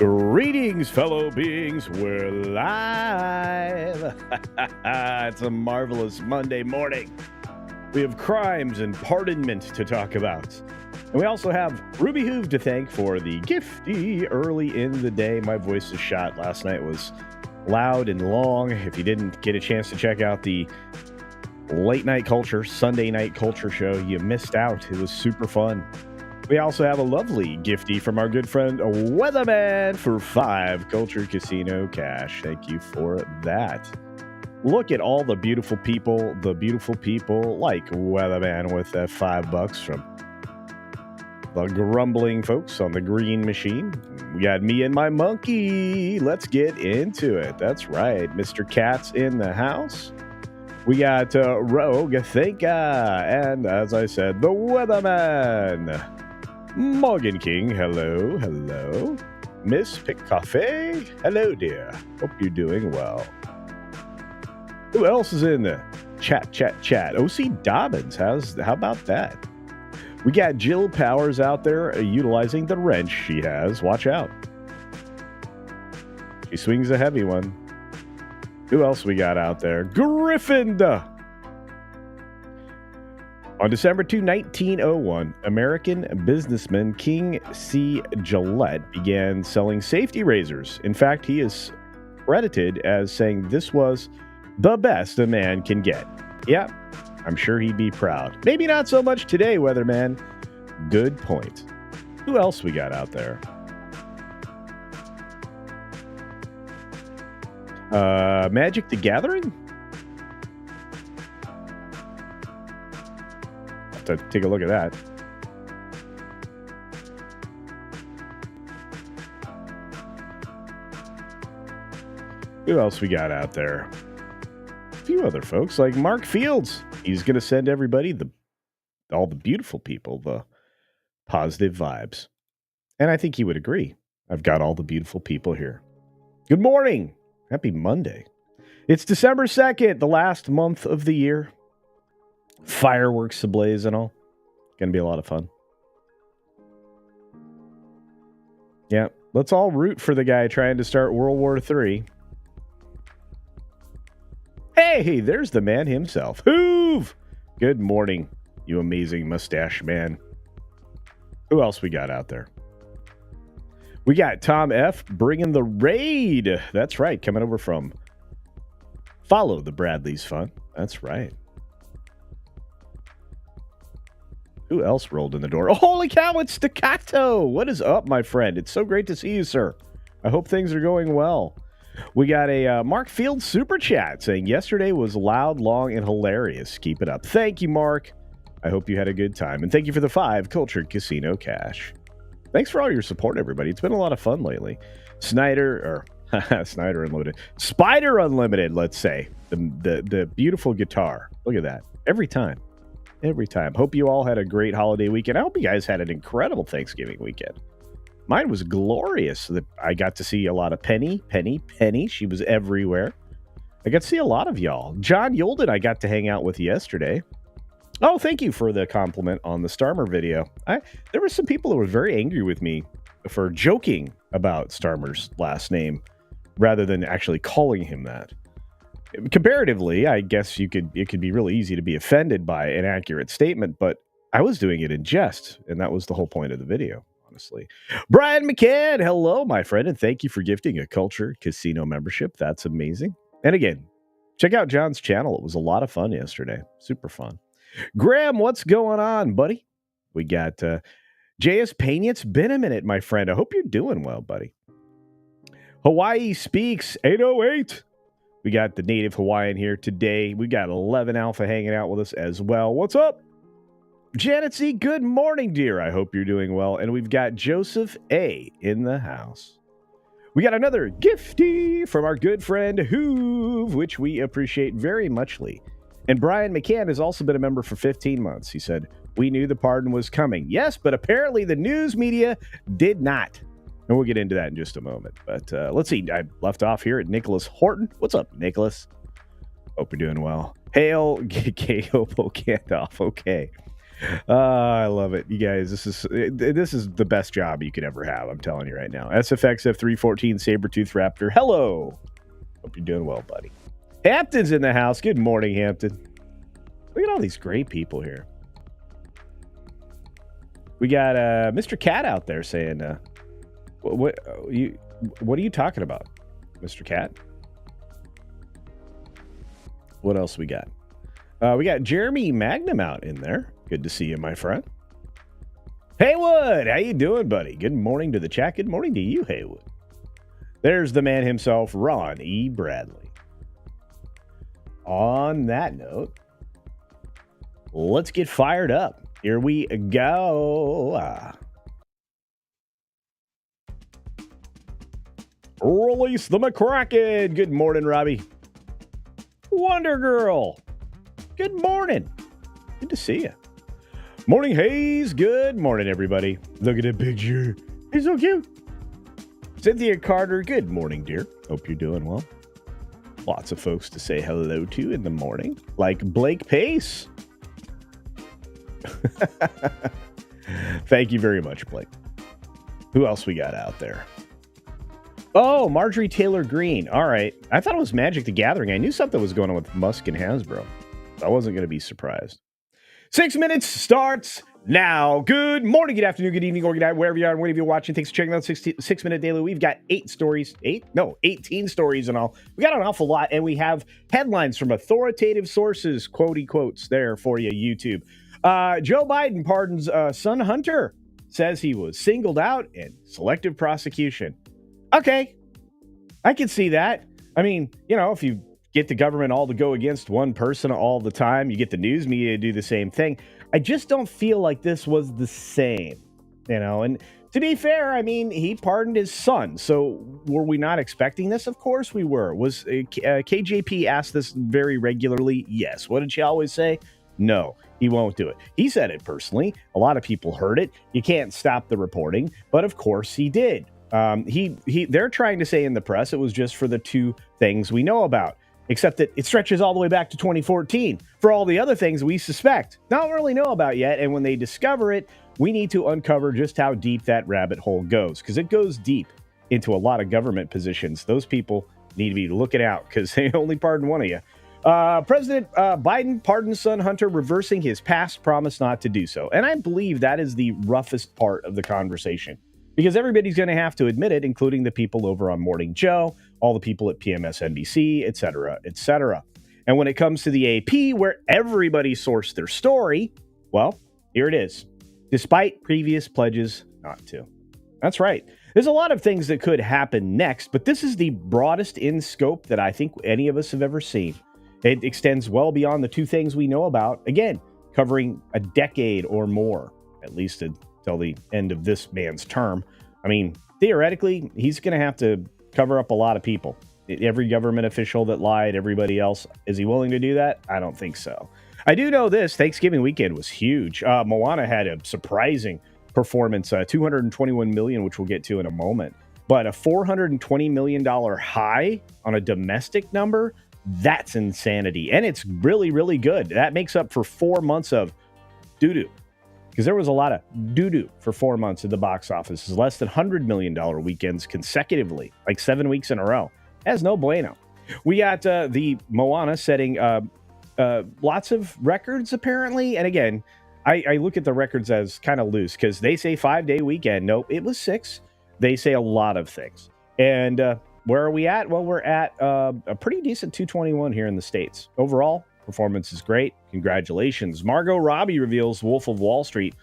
Greetings, fellow beings. We're live. It's a marvelous Monday morning. We have crimes and pardonment to talk about. And we also have Ruby Hoove to thank for the gifty early in the day. My voice is shot. Last night was loud and long. If you didn't get a chance to check out the late night culture, Sunday night culture show, you missed out. It was super fun. We also have a lovely gifty from our good friend Weatherman for 5 Culture Casino cash. Thank you for that. Look at all the beautiful people like Weatherman with that $5 from the grumbling folks on the green machine. We got me and my monkey. Let's get into it. That's right. Mr. Cat's in the house. We got Rogue, Thinka, and as I said, the Weatherman. Morgan King, hello, hello. Miss Pick Cafe, hello, dear. Hope you're doing well. Who else is in the chat? OC Dobbins, how about that? We got Jill Powers out there utilizing the wrench she has. Watch out. She swings a heavy one. Who else we got out there? Griffin. On December 2, 1901, American businessman King C. Gillette began selling safety razors. In fact, he is credited as saying this was the best a man can get. Yeah, I'm sure he'd be proud. Maybe not so much today, Weatherman. Good point. Who else we got out there? Magic the Gathering? To take a look at that. Who else we got out there? A few other folks like Mark Fields. He's going to send everybody all the beautiful people the positive vibes. And I think he would agree. I've got all the beautiful people here. Good morning. Happy Monday. It's December 2nd, the last month of the year. Fireworks ablaze and all. Gonna be a lot of fun. Yeah, let's all root for the guy trying to start World War III. Hey, there's the man himself. Hoove! Good morning, you amazing mustache man. Who else we got out there? We got Tom F. bringing the raid. That's right, coming over from Follow the Bradley's Fun. That's right. Who else rolled in the door? Oh, holy cow, it's Staccato. What is up, my friend? It's so great to see you, sir. I hope things are going well. We got a Mark Field super chat saying, yesterday was loud, long, and hilarious. Keep it up. Thank you, Mark. I hope you had a good time. And thank you for the 5 Cultured Casino cash. Thanks for all your support, everybody. It's been a lot of fun lately. Spider Unlimited, let's say. The beautiful guitar. Look at that. Every time. Hope you all had a great holiday weekend. I hope you guys had an incredible Thanksgiving weekend. Mine was glorious. I got to see a lot of Penny. She was everywhere. I got to see a lot of y'all. John Yolden I got to hang out with yesterday. Oh, thank you for the compliment on the Starmer video. There were some people who were very angry with me for joking about Starmer's last name rather than actually calling him that. Comparatively, I guess it could be really easy to be offended by an accurate statement, but I was doing it in jest, and that was the whole point of the video, honestly. Brian McCann, hello, my friend, and thank you for gifting a Culture Casino membership. That's amazing. And again, check out John's channel. It was a lot of fun yesterday. Super fun. Graham, what's going on, buddy? We got J.S. Payne. It's been a minute, my friend. I hope you're doing well, buddy. Hawaii Speaks 808. We got the native Hawaiian here today. We got 11 Alpha hanging out with us as well. What's up? Janet C., good morning, dear. I hope you're doing well. And we've got Joseph A. in the house. We got another gifty from our good friend Hoove, which we appreciate very muchly. And Brian McCann has also been a member for 15 months. He said, we knew the pardon was coming. Yes, but apparently the news media did not. And we'll get into that in just a moment. But let's see. I left off here at Nicholas Horton. What's up, Nicholas? Hope you're doing well. Hail, K-Hopo Gandalf. Okay. I love it, you guys. This is the best job you could ever have. I'm telling you right now. SFX F314 Sabertooth Raptor. Hello. Hope you're doing well, buddy. Hampton's in the house. Good morning, Hampton. Look at all these great people here. We got Mr. Cat out there saying, "What are you talking about, Mr. Cat?" What else we got? We got Jeremy Magnum out in there. Good to see you, my friend. Haywood, how you doing, buddy? Good morning to the chat. Good morning to you, Haywood. There's the man himself, Ron E. Bradley. On that note, let's get fired up. Here we go. Release the McCracken. Good morning, Robbie. Wonder Girl. Good morning. Good to see you. Morning, Hayes. Good morning, everybody. Look at that picture. He's so cute. Cynthia Carter. Good morning, dear. Hope you're doing well. Lots of folks to say hello to in the morning, like Blake Pace. Thank you very much, Blake. Who else we got out there? Oh, Marjorie Taylor Greene. All right. I thought it was Magic the Gathering. I knew something was going on with Musk and Hasbro. I wasn't going to be surprised. 6 minutes starts now. Good morning, good afternoon, good evening, or good night, wherever you are and wherever you're watching. Thanks for checking out 6 Minute Daily. We've got 18 stories and all. We got an awful lot, and we have headlines from authoritative sources, quotey quotes there for you, YouTube. Joe Biden pardons son Hunter, says he was singled out in selective prosecution. Okay, I can see that. I mean, if you get the government all to go against one person all the time, you get the news media to do the same thing. I just don't feel like this was the same, and to be fair, I mean, he pardoned his son. So were we not expecting this? Of course we were. Was KJP asked this very regularly? Yes. What did she always say? No, he won't do it. He said it personally. A lot of people heard it. You can't stop the reporting, but of course he did. They're trying to say in the press it was just for the two things we know about, except that it stretches all the way back to 2014 for all the other things we suspect, don't really know about yet. And when they discover it, we need to uncover just how deep that rabbit hole goes, because it goes deep into a lot of government positions. Those people need to be looking out because they only pardon one of you. President Biden pardons son Hunter, reversing his past promise not to do so. And I believe that is the roughest part of the conversation, because everybody's going to have to admit it, including the people over on Morning Joe, all the people at PMSNBC, et cetera, et cetera. And when it comes to the AP, where everybody sourced their story, well, here it is. Despite previous pledges not to. That's right. There's a lot of things that could happen next, but this is the broadest in scope that I think any of us have ever seen. It extends well beyond the two things we know about, again, covering a decade or more, at least until the end of this man's term. I mean, theoretically, he's going to have to cover up a lot of people. Every government official that lied, everybody else. Is he willing to do that? I don't think so. I do know this. Thanksgiving weekend was huge. Moana had a surprising performance, $221 million, which we'll get to in a moment. But a $420 million high on a domestic number, that's insanity. And it's really, really good. That makes up for 4 months of doo-doo. Because there was a lot of doo-doo for 4 months at the box office. It's less than $100 million weekends consecutively, like 7 weeks in a row. That's no bueno. We got the Moana setting lots of records, apparently. And again, I look at the records as kind of loose because they say 5-day weekend. Nope, it was 6. They say a lot of things. And where are we at? Well, we're at a pretty decent 221 here in the States. Overall, performance is great. Congratulations. Margot Robbie reveals Wolf of Wall Street.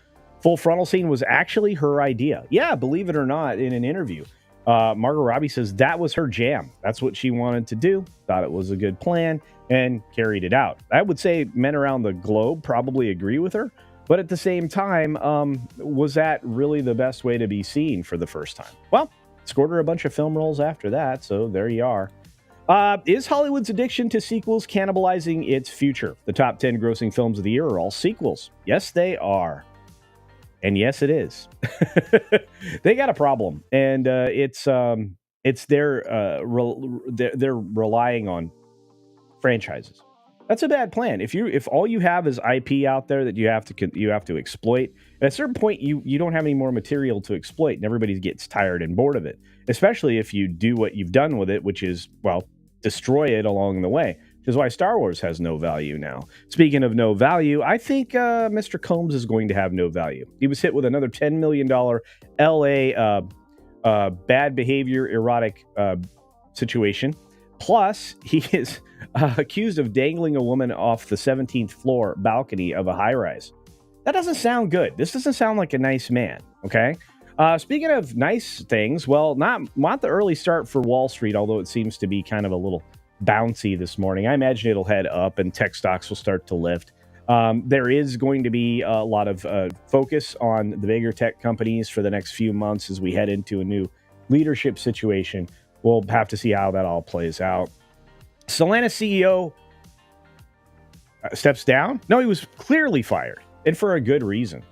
Full-Frontal scene was actually her idea. Yeah, believe it or not, in an interview. Margot Robbie says that was her jam. That's what she wanted to do. Thought it was a good plan and carried it out. I would say men around the globe probably agree with her. But at the same time, was that really the best way to be seen for the first time? Well, scored her a bunch of film roles after that, so there you are. Is Hollywood's addiction to sequels cannibalizing its future? The top 10 grossing films of the year are all sequels. Yes, they are. And yes, it is. They got a problem, and it's they're relying on franchises. That's a bad plan. If all you have is IP out there that you have to exploit, at a certain point you don't have any more material to exploit, and everybody gets tired and bored of it. Especially if you do what you've done with it, which is destroy it along the way. Which is why Star Wars has no value now. Speaking of no value, I think Mr. Combs is going to have no value. He was hit with another $10 million LA bad behavior erotic situation. Plus, he is accused of dangling a woman off the 17th floor balcony of a high rise. That doesn't sound good. This doesn't sound like a nice man, okay? Speaking of nice things, well, not the early start for Wall Street, although it seems to be kind of a little bouncy this morning. I imagine it'll head up and tech stocks will start to lift. There is going to be a lot of focus on the bigger tech companies for the next few months as we head into a new leadership situation. We'll have to see how that all plays out. Stellantis CEO steps down? No, he was clearly fired, and for a good reason.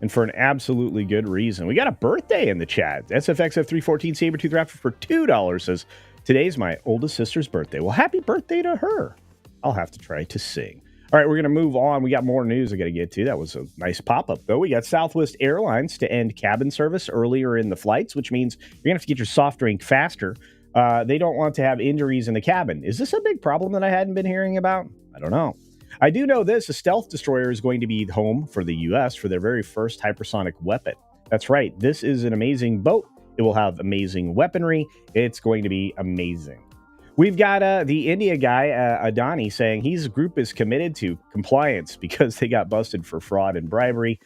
And for an absolutely good reason. We got a birthday in the chat. SFXF314 Sabertooth Raptor for $2 says, today's my oldest sister's birthday. Well, happy birthday to her. I'll have to try to sing. All right, we're going to move on. We got more news I got to get to. That was a nice pop-up, though. We got Southwest Airlines to end cabin service earlier in the flights, which means you're going to have to get your soft drink faster. They don't want to have injuries in the cabin. Is this a big problem that I hadn't been hearing about? I don't know. I do know this. A stealth destroyer is going to be home for the U.S. for their very first hypersonic weapon. That's right. This is an amazing boat. It will have amazing weaponry. It's going to be amazing. We've got the India guy, Adani, saying his group is committed to compliance because they got busted for fraud and bribery.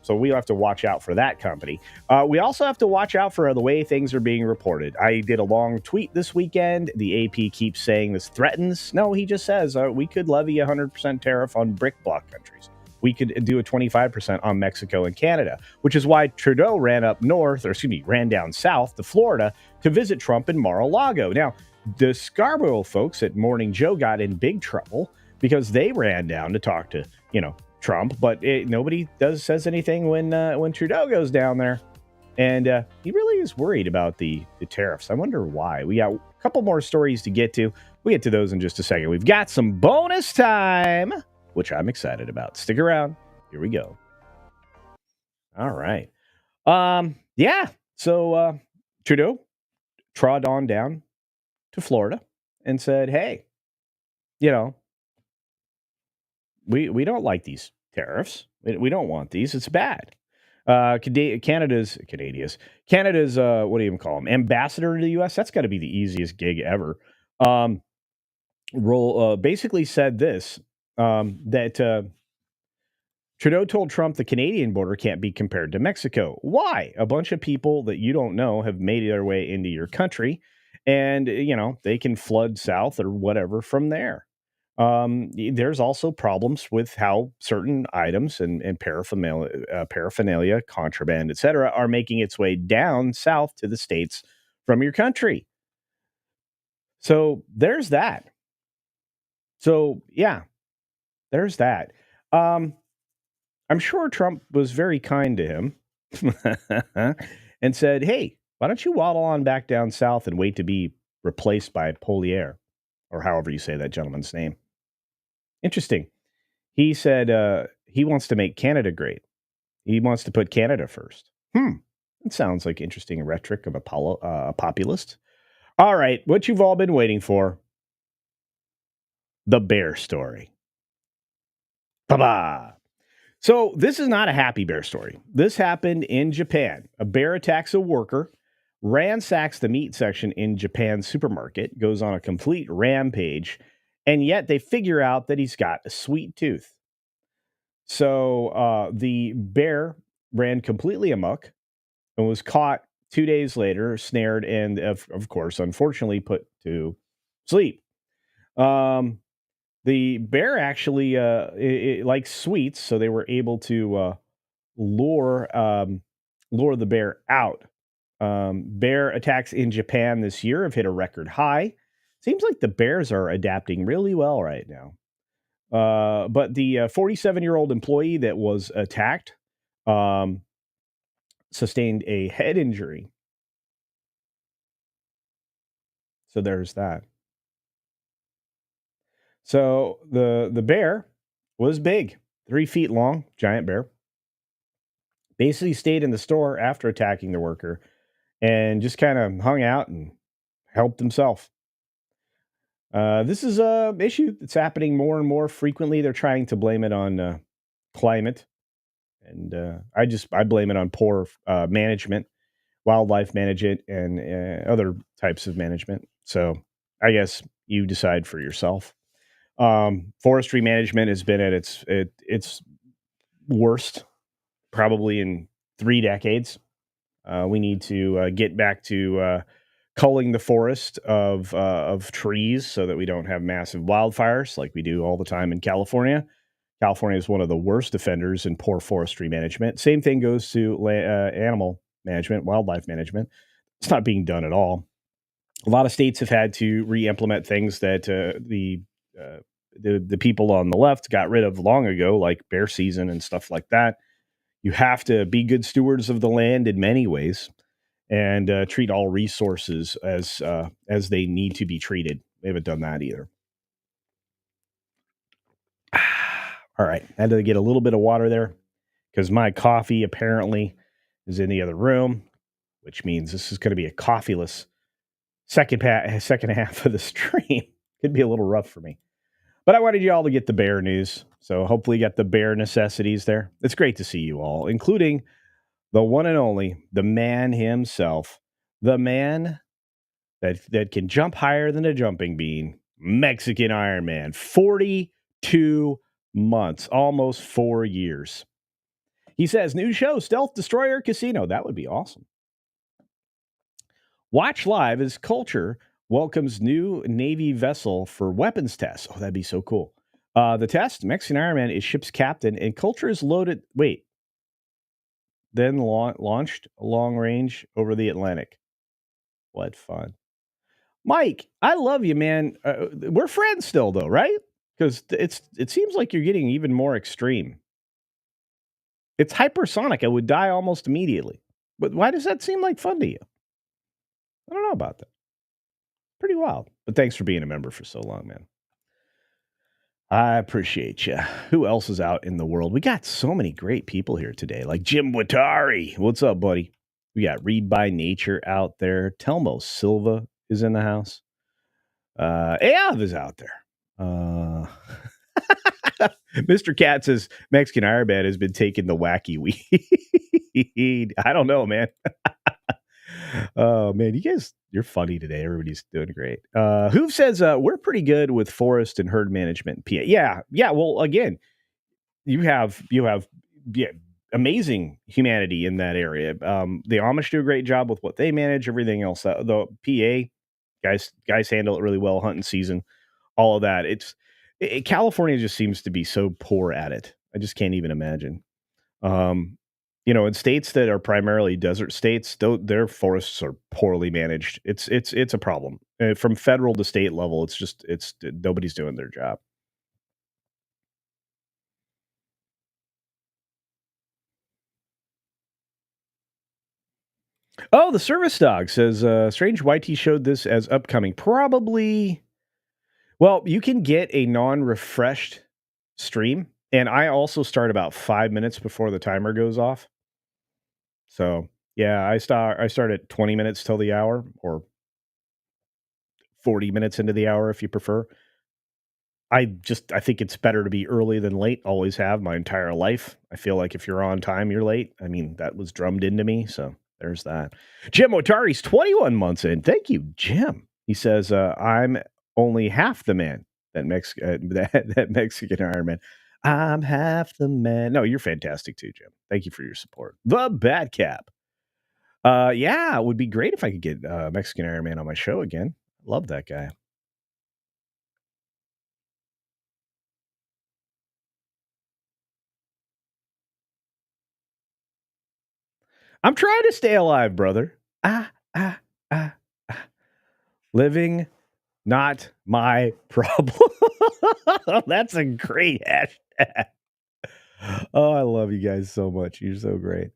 So we have to watch out for that company. We also have to watch out for the way things are being reported. I did a long tweet this weekend. The AP keeps saying this threatens. No, he just says we could levy a 100% tariff on BRIC bloc countries. We could do a 25% on Mexico and Canada, which is why Trudeau ran down south to Florida to visit Trump in Mar-a-Lago. Now, the Scarborough folks at Morning Joe got in big trouble because they ran down to talk to, Trump, but nobody says anything when Trudeau goes down there, and he really is worried about the tariffs. I wonder why. We got a couple more stories to get to. We'll get to those in just a second. We've got some bonus time, which I'm excited about. Stick around. Here we go. All right. Yeah. So Trudeau trod on down to Florida and said, "Hey, we don't like these tariffs. We don't want these. It's bad." Canada's what do you even call them? Ambassador to the U.S. That's got to be the easiest gig ever. Basically said this that Trudeau told Trump the Canadian border can't be compared to Mexico. Why? A bunch of people that you don't know have made their way into your country, and they can flood south or whatever from there. There's also problems with how certain items and paraphernalia, contraband, etc., are making its way down south to the States from your country. So there's that. So yeah, there's that. I'm sure Trump was very kind to him and said, "Hey, why don't you waddle on back down south and wait to be replaced by Polier," or however you say that gentleman's name. Interesting. He said he wants to make Canada great. He wants to put Canada first. It sounds like interesting rhetoric of a populist. All right, what you've all been waiting for. The bear story. Ba-ba! So this is not a happy bear story. This happened in Japan. A bear attacks a worker, ransacks the meat section in Japan's supermarket, goes on a complete rampage, and yet they figure out that he's got a sweet tooth. So the bear ran completely amok and was caught 2 days later, snared, and of course, unfortunately, put to sleep. The bear actually it likes sweets, so they were able to lure the bear out. Bear attacks in Japan this year have hit a record high. Seems like the bears are adapting really well right now. But the 47-year-old employee that was attacked sustained a head injury. So there's that. So the bear was big, 3 feet long, giant bear. Basically stayed in the store after attacking the worker and just kind of hung out and helped himself. This is a issue that's happening more and more frequently. They're trying to blame it on climate, and I blame it on poor management, wildlife management, and other types of management. So I guess you decide for yourself. Forestry management has been at its worst probably in 3 decades. We need to get back to culling the forest of trees so that we don't have massive wildfires like we do all the time in California. California is one of the worst offenders in poor forestry management. Same thing goes to animal management, wildlife management. It's not being done at all. A lot of states have had to re-implement things that uh, the people on the left got rid of long ago, like bear season and stuff like that. You have to be good stewards of the land in many ways and treat all resources as they need to be treated. They haven't done that either. All right, I had to get a little bit of water there because my coffee apparently is in the other room, which means this is going to be a coffeeless second half of the stream. Could be a little rough for me, but I wanted you all to get the bear news. So hopefully, you got the bear necessities there. It's great to see you all, including the one and only, the man himself, the man that can jump higher than a jumping bean, Mexican Iron Man, 42 months, almost 4 years. He says, new show, Stealth Destroyer Casino. That would be awesome. Watch live as Culture welcomes new Navy vessel for weapons tests. Oh, that'd be so cool. The test, Mexican Iron Man is ship's captain, and Culture is loaded. Wait. Then launched long range over the Atlantic. What fun. Mike, I love you, man. We're friends still, though, right? Because it seems like you're getting even more extreme. It's hypersonic. I would die almost immediately. But why does that seem like fun to you? I don't know about that. Pretty wild. But thanks for being a member for so long, man. I appreciate you. Who else is out in the world? We got so many great people here today, like Jim Watari. What's up, buddy? We got Read by Nature out there. Telmo Silva is in the house. Av is out there. Mr. Cat says Mexican Iron Man has been taking the wacky weed. I don't know, man. Oh man, you guys, you're funny today. Everybody's doing great. Who says we're pretty good with forest and herd management? PA. Yeah. Well, again, you have yeah, amazing humanity in that area. The Amish do a great job with what they manage. Everything else, the PA guys handle it really well. Hunting season, all of that. California just seems to be so poor at it. I just can't even imagine. In states that are primarily desert states, their forests are poorly managed. It's a problem. From federal to state level, it's nobody's doing their job. Oh, the service dog says Strange YT showed this as upcoming. Probably. Well, you can get a non-refreshed stream, and I also start about 5 minutes before the timer goes off. So yeah, I start at 20 minutes till the hour, or 40 minutes into the hour if you prefer. I think it's better to be early than late. Always have my entire life. I feel like if you're on time, you're late. I mean, that was drummed into me. So there's that. Jim Otari's 21 months in. Thank you, Jim. He says, I'm only half the man that that Mexican Iron Man. I'm half the man. No, you're fantastic too, Jim. Thank you for your support. The Bad Cap. Yeah, it would be great if I could get Mexican Iron Man on my show again. Love that guy. I'm trying to stay alive, brother. Ah, ah, ah, ah. Living, not my problem. That's a great hashtag. Oh, I love you guys so much. You're so great.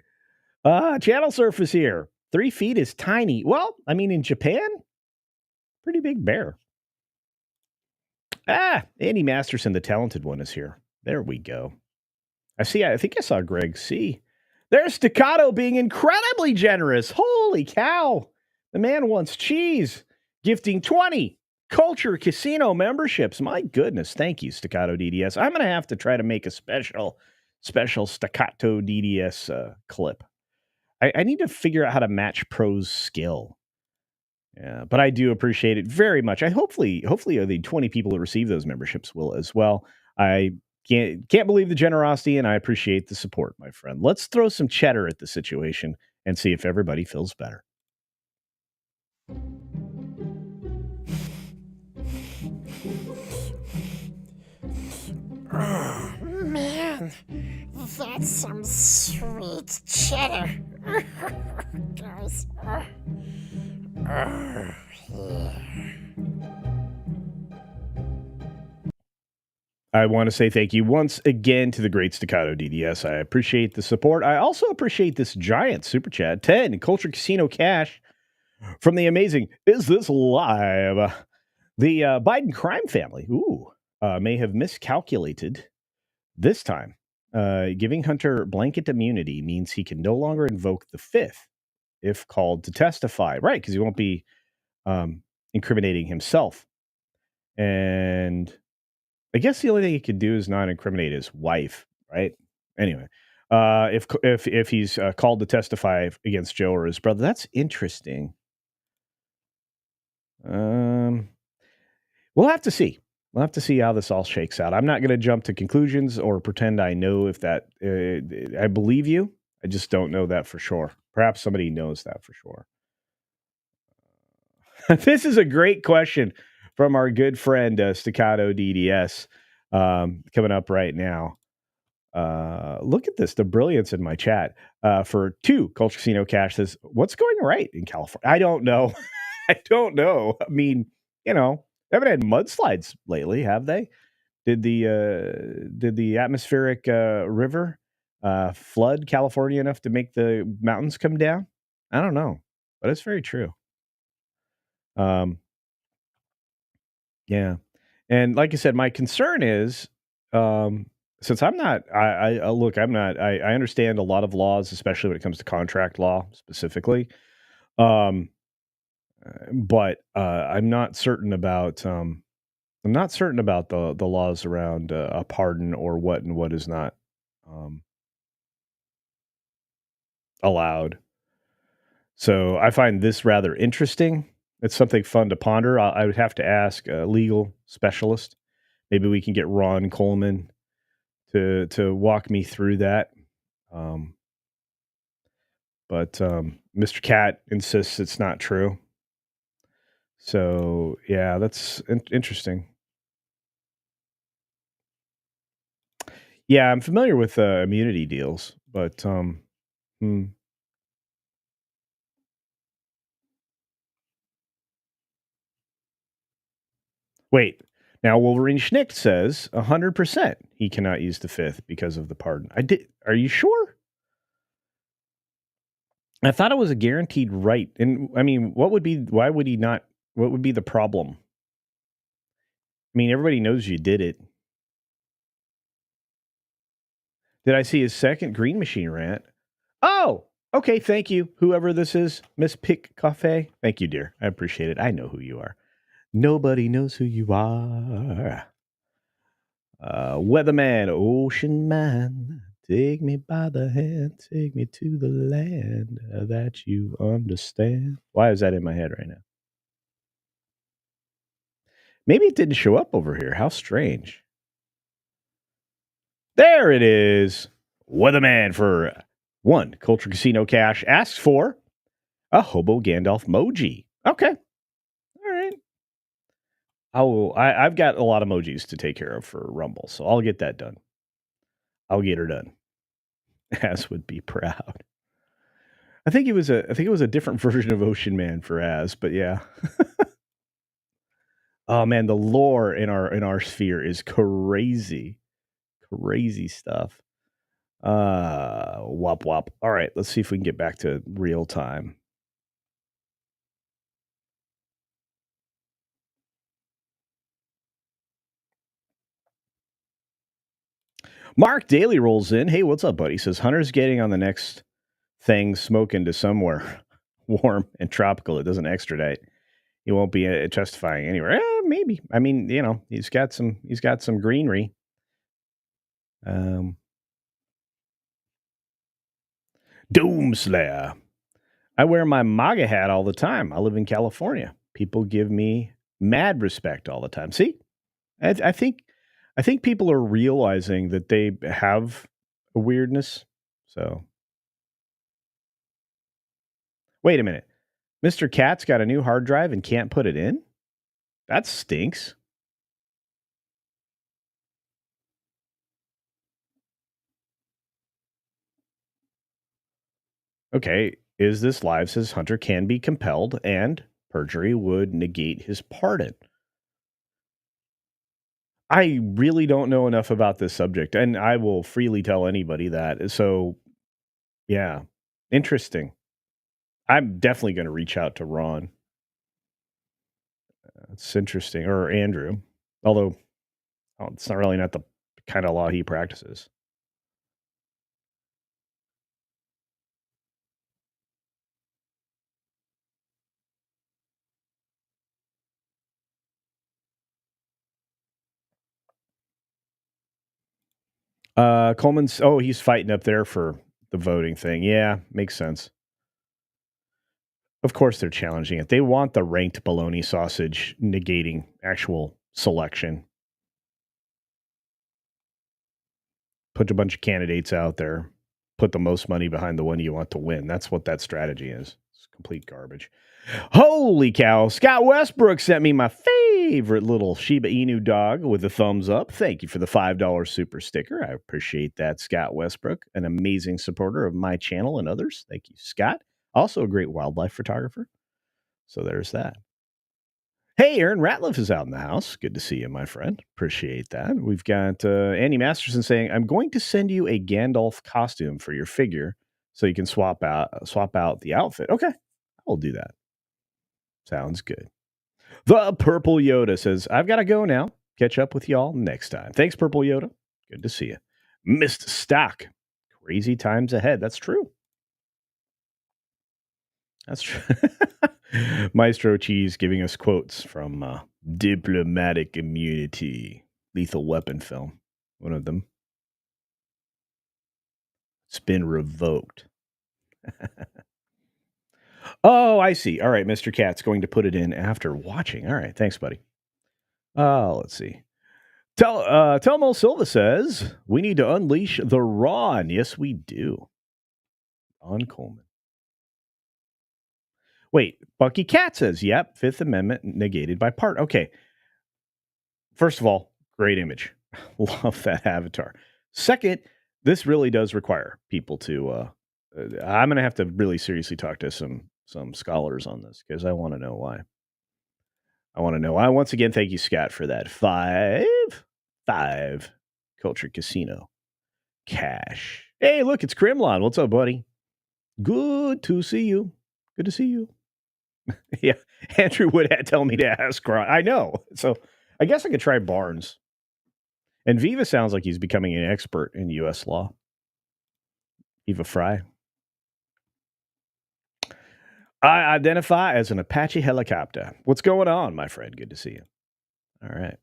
Channel Surf is here. 3 feet is tiny. Well, I mean, in Japan, pretty big bear. Andy Masterson, the talented one, is here. There we go. I think I saw Greg C. There's Staccato being incredibly generous. Holy cow. The man wants cheese. Gifting 20 Culture Casino memberships. My goodness. Thank you, Staccato DDS. I'm going to have to try to make a special Staccato DDS clip. I need to figure out how to match Pro's skill. Yeah, but I do appreciate it very much. Hopefully the 20 people that receive those memberships will as well. I can't believe the generosity, and I appreciate the support, my friend. Let's throw some cheddar at the situation and see if everybody feels better. Oh, man, that's some sweet cheddar. Guys. Yeah. I want to say thank you once again to the great Staccato DDS. I appreciate the support. I also appreciate this giant super chat. 10 Culture Casino cash from the amazing Is This Live? The Biden crime family may have miscalculated this time. Giving Hunter blanket immunity means he can no longer invoke the fifth if called to testify. Right, because he won't be incriminating himself. And I guess the only thing he could do is not incriminate his wife, right? Anyway, if he's called to testify against Joe or his brother, that's interesting. We'll have to see. We'll have to see how this all shakes out. I'm not going to jump to conclusions or pretend I know if that. I believe you. I just don't know that for sure. Perhaps somebody knows that for sure. This is a great question from our good friend Staccato DDS coming up right now. Look at this, the brilliance in my chat. For 2 Culture Casino Cash says, what's going right in California? I don't know. I don't know. I mean, they haven't had mudslides lately, have they? Did the atmospheric river flood California enough to make the mountains come down? I don't know, but it's very true. Yeah. And like I said, my concern is, since I'm not, I understand a lot of laws, especially when it comes to contract law specifically. But I'm not certain about, the laws around a pardon or what and what is not allowed. So I find this rather interesting. It's something fun to ponder. I would have to ask a legal specialist. Maybe we can get Ron Coleman to walk me through that. But Mr. Cat insists it's not true. So yeah, that's interesting. Yeah, I'm familiar with immunity deals, but wait. Now Wolverine Schnick says 100% he cannot use the fifth because of the pardon. Are you sure? I thought it was a guaranteed right. And I mean, why would he not? What would be the problem? I mean, everybody knows you did it. Did I see his second Green Machine rant? Oh, okay. Thank you. Whoever this is, Miss Pick Cafe. Thank you, dear. I appreciate it. I know who you are. Nobody knows who you are. Weatherman, Ocean Man, take me by the hand, take me to the land that you understand. Why is that in my head right now? Maybe it didn't show up over here. How strange. There it is. Weatherman for 1 Culture Casino Cash asks for a Hobo Gandalf emoji. Okay. All right. I've got a lot of emojis to take care of for Rumble, so I'll get that done. I'll get her done. Az would be proud. I think it was a different version of Ocean Man for Az, but yeah. Oh man, the lore in our sphere is crazy. Crazy stuff. Wop wop. All right, let's see if we can get back to real time. Mark Daly rolls in. Hey, what's up, buddy? He says, Hunter's getting on the next thing smoking to somewhere warm and tropical. It doesn't extradite. He won't be testifying anywhere. Maybe. I mean, he's got some greenery. Doomslayer. I wear my MAGA hat all the time. I live in California. People give me mad respect all the time. See, I think people are realizing that they have a weirdness. So, wait a minute. Mr. Cat's got a new hard drive and can't put it in? That stinks. Okay, is this live? Says Hunter can be compelled and perjury would negate his pardon. I really don't know enough about this subject, and I will freely tell anybody that. So, yeah, interesting. I'm definitely going to reach out to Ron. It's interesting, or Andrew, although it's not the kind of law he practices. Coleman's. Oh, he's fighting up there for the voting thing. Yeah, makes sense. Of course, they're challenging it. They want the ranked bologna sausage negating actual selection. Put a bunch of candidates out there. Put the most money behind the one you want to win. That's what that strategy is. It's complete garbage. Holy cow. Scott Westbrook sent me my favorite little Shiba Inu dog with a thumbs up. Thank you for the $5 super sticker. I appreciate that, Scott Westbrook, an amazing supporter of my channel and others. Thank you, Scott. Also a great wildlife photographer. So there's that. Hey, Aaron Ratliff is out in the house. Good to see you, my friend. Appreciate that. We've got Andy Masterson saying, I'm going to send you a Gandalf costume for your figure so you can swap out the outfit. Okay, I'll do that. Sounds good. The Purple Yoda says, I've got to go now. Catch up with y'all next time. Thanks, Purple Yoda. Good to see you. Missed stock. Crazy times ahead. That's true. That's true. Maestro Cheese giving us quotes from Diplomatic Immunity, Lethal Weapon film. One of them. It's been revoked. Oh, I see. All right, Mr. Cat's going to put it in after watching. All right, thanks, buddy. Let's see. Telmo Silva says, we need to unleash the Ron. Yes, we do. Ron Coleman. Wait, Bucky Cat says, yep, Fifth Amendment negated by part. Okay. First of all, great image. Love that avatar. Second, this really does require people to, I'm going to have to really seriously talk to some scholars on this because I want to know why. Once again, thank you, Scott, for that. Five Culture Casino cash. Hey, look, it's Crimlon. What's up, buddy? Good to see you. Good to see you. Yeah, Andrew would tell me to ask Ron. I know. So I guess I could try Barnes. And Viva sounds like he's becoming an expert in U.S. law. Viva Fry. I identify as an Apache helicopter. What's going on, my friend? Good to see you. All right.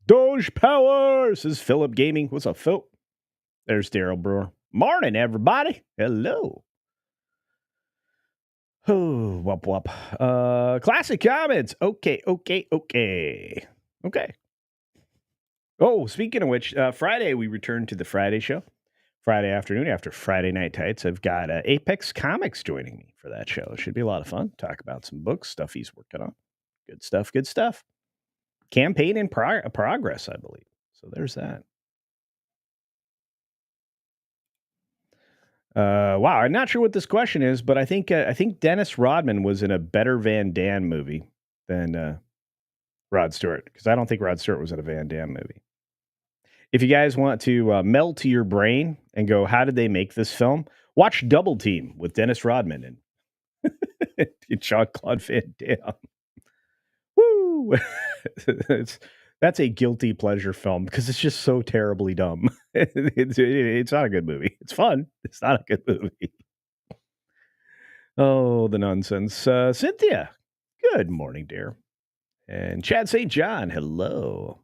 Doge Power, says Philip Gaming. What's up, Phil? There's Daryl Brewer. Morning, everybody. Hello. Oh, whoop, whoop. Classic comments. Okay. Oh, speaking of which, Friday, we returned to the Friday show. Friday afternoon after Friday Night Tights. I've got Apex Comics joining me for that show. It should be a lot of fun. Talk about some books, stuff he's working on. Good stuff. Campaign in progress, I believe. So there's that. Wow, I'm not sure what this question is, but I think Dennis Rodman was in a better Van Damme movie than Rod Stewart, because I don't think Rod Stewart was in a Van Damme movie. If you guys want to meld to your brain and go, how did they make this film? Watch Double Team with Dennis Rodman and Jean-Claude Van Damme. Woo! That's a guilty pleasure film because it's just so terribly dumb. It's not a good movie. It's fun. It's not a good movie. Oh, the nonsense. Cynthia, good morning, dear. And Chad St. John, hello.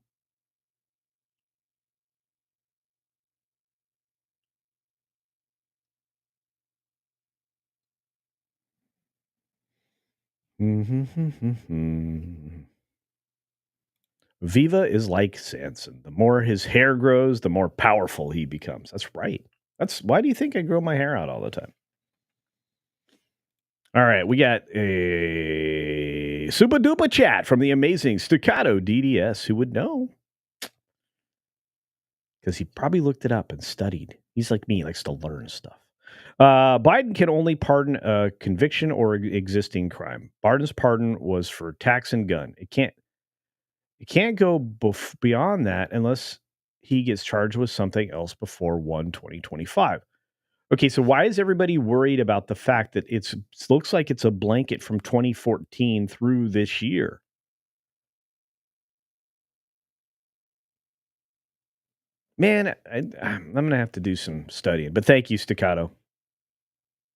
Viva is like Sanson. The more his hair grows, the more powerful he becomes. That's right. That's why do you think I grow my hair out all the time? All right, we got a super duper chat from the amazing Staccato DDS. Who would know? Because he probably looked it up and studied. He's like me, he likes to learn stuff. Biden can only pardon a conviction or existing crime. Biden's pardon was for tax and gun. It can't go beyond that unless he gets charged with something else before 1/2025. Okay, so why is everybody worried about the fact that it looks like it's a blanket from 2014 through this year? Man, I'm going to have to do some studying. But thank you, Staccato.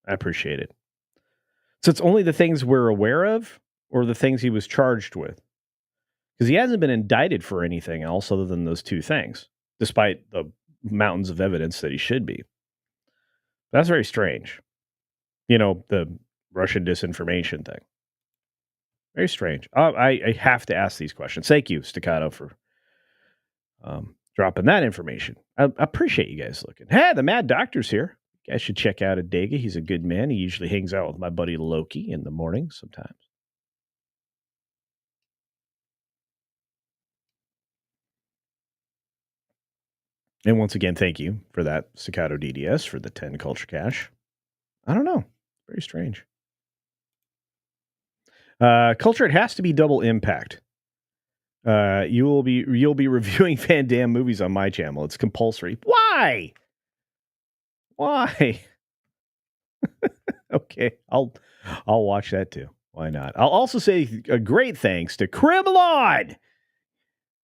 I appreciate it. So it's only the things we're aware of or the things he was charged with? Because he hasn't been indicted for anything else other than those two things, despite the mountains of evidence that he should be. That's very strange. You know, the Russian disinformation thing. Very strange. I have to ask these questions. Thank you, Staccato, for dropping that information. I appreciate you guys looking. Hey, the Mad Doctor's here. You guys should check out Adega. He's a good man. He usually hangs out with my buddy Loki in the morning sometimes. And once again, thank you for that, Staccato DDS, for the 10 Culture Cash. I don't know. Very strange. Culture, it has to be double impact. You'll be reviewing Van Damme movies on my channel. It's compulsory. Why? Okay, I'll watch that too. Why not? I'll also say a great thanks to Criblon.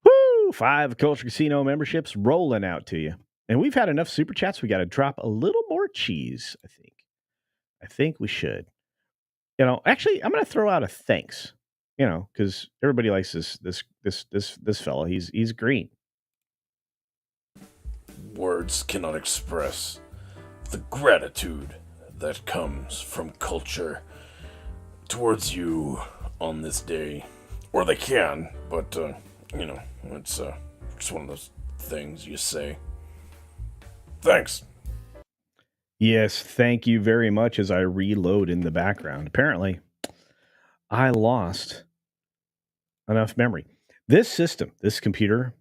Woo! 5 Culture Casino memberships rolling out to you. And we've had enough super chats. We got to drop a little more cheese, I think. I think we should. You know, actually, I'm going to throw out a thanks. You know, because everybody likes this fella. He's green. Words cannot express the gratitude that comes from culture towards you on this day. Or they can, but, you know, it's just one of those things you say. Thanks. Yes, thank you very much as I reload in the background. Apparently, I lost enough memory. This system, this computer,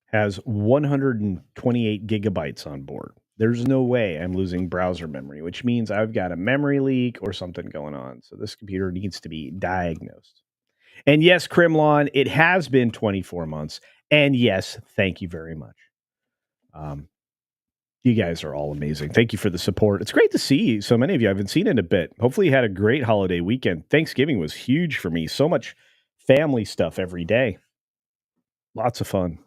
has 128 gigabytes on board. There's no way I'm losing browser memory, which means I've got a memory leak or something going on. So this computer needs to be diagnosed. And yes, Crimlon, it has been 24 months. And yes, thank you very much. You guys are all amazing. Thank you for the support. It's great to see so many of you. I haven't seen it in a bit. Hopefully you had a great holiday weekend. Thanksgiving was huge for me. So much family stuff every day. Lots of fun.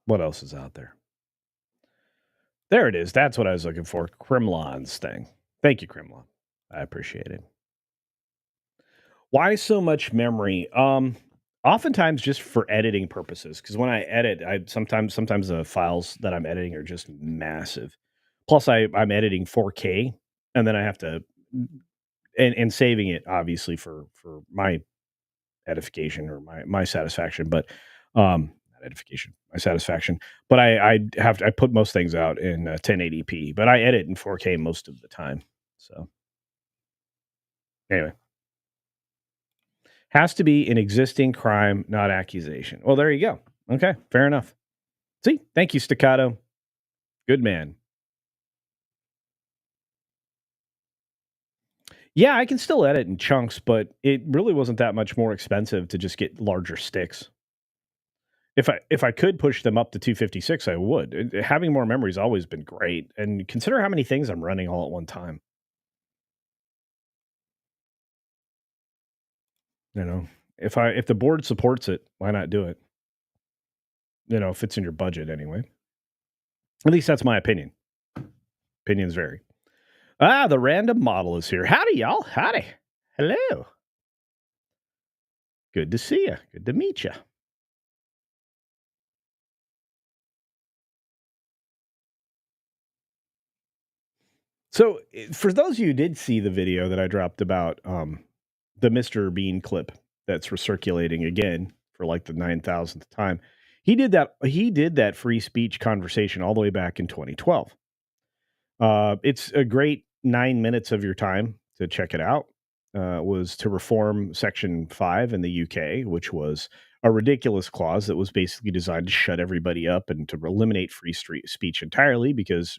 What else is out there? There it is. That's what I was looking for. Crimlon's thing. Thank you, Crimlon. I appreciate it. Why so much memory? Oftentimes just for editing purposes. Because when I edit, sometimes the files that I'm editing are just massive. Plus, I'm editing 4K, and then I have to and saving it obviously for my edification or my satisfaction. But not edification, my satisfaction. But I put most things out in 1080p, but I edit in 4K most of the time. So anyway, has to be an existing crime, not accusation. Well, there you go. Okay, fair enough. See, thank you, Staccato. Good man. Yeah, I can still edit in chunks, but it really wasn't that much more expensive to just get larger sticks. If I could push them up to 256, I would. Having more memory's always been great, and consider how many things I'm running all at one time. You know, if the board supports it, why not do it? If it's in your budget anyway. At least that's my opinion. Opinions vary. The random model is here. Howdy, y'all. Howdy. Hello. Good to see you. Good to meet you. So, for those of you who did see the video that I dropped about the Mr. Bean clip that's recirculating again for like the 9,000th time, he did that. He did that free speech conversation all the way back in 2012. It's a great 9 minutes of your time to check it out. Was to reform Section 5 in the UK, which was a ridiculous clause that was basically designed to shut everybody up and to eliminate free speech entirely. Because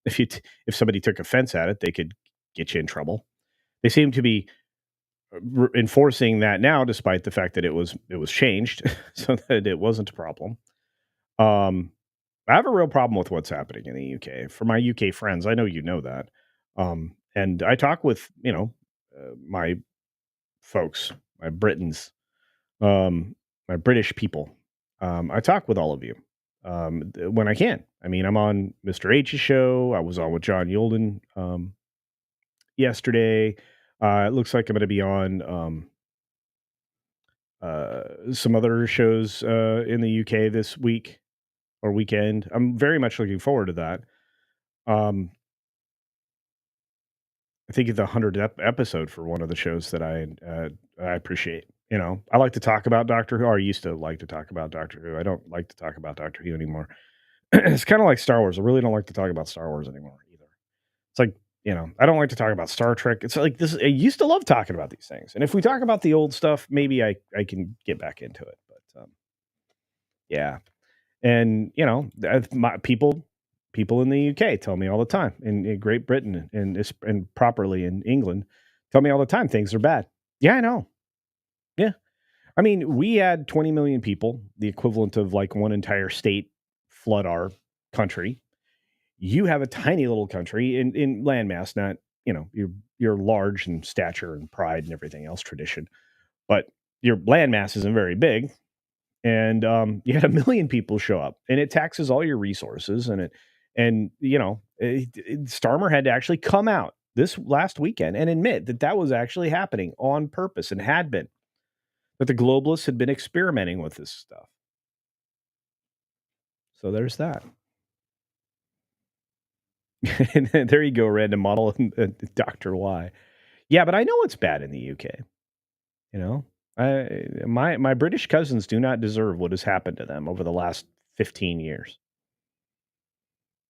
if somebody took offense at it, they could get you in trouble. They seem to be enforcing that now, despite the fact that it was changed so that it wasn't a problem. I have a real problem with what's happening in the UK. For my UK friends, I know you know that. And I talk with, my folks, my Britons, my British people. I talk with all of you when I can. I mean, I'm on Mr. H's show. I was on with John Yulden yesterday. It looks like I'm going to be on some other shows in the UK this week or weekend. I'm very much looking forward to that. I think it's the 100th episode for one of the shows that I appreciate. I like to talk about Doctor Who. Or I used to like to talk about Doctor Who. I don't like to talk about Doctor Who anymore. It's kind of like Star Wars. I really don't like to talk about Star Wars anymore either. It's like, I don't like to talk about Star Trek. It's like this. I used to love talking about these things. And if we talk about the old stuff, maybe I can get back into it. But yeah. And my people in the UK tell me all the time, in Great Britain and properly in England, tell me all the time things are bad. Yeah, I know. Yeah, I mean, we had 20 million people, the equivalent of like one entire state, flood our country. You have a tiny little country in landmass, not you're large in stature and pride and everything else, tradition, but your landmass isn't very big. And you had 1 million people show up, and it taxes all your resources, Starmer had to actually come out this last weekend and admit that was actually happening on purpose and had been, that the globalists had been experimenting with this stuff. So there's that. And there you go, random model, Dr. Y. Yeah, but I know it's bad in the UK. My British cousins do not deserve what has happened to them over the last 15 years.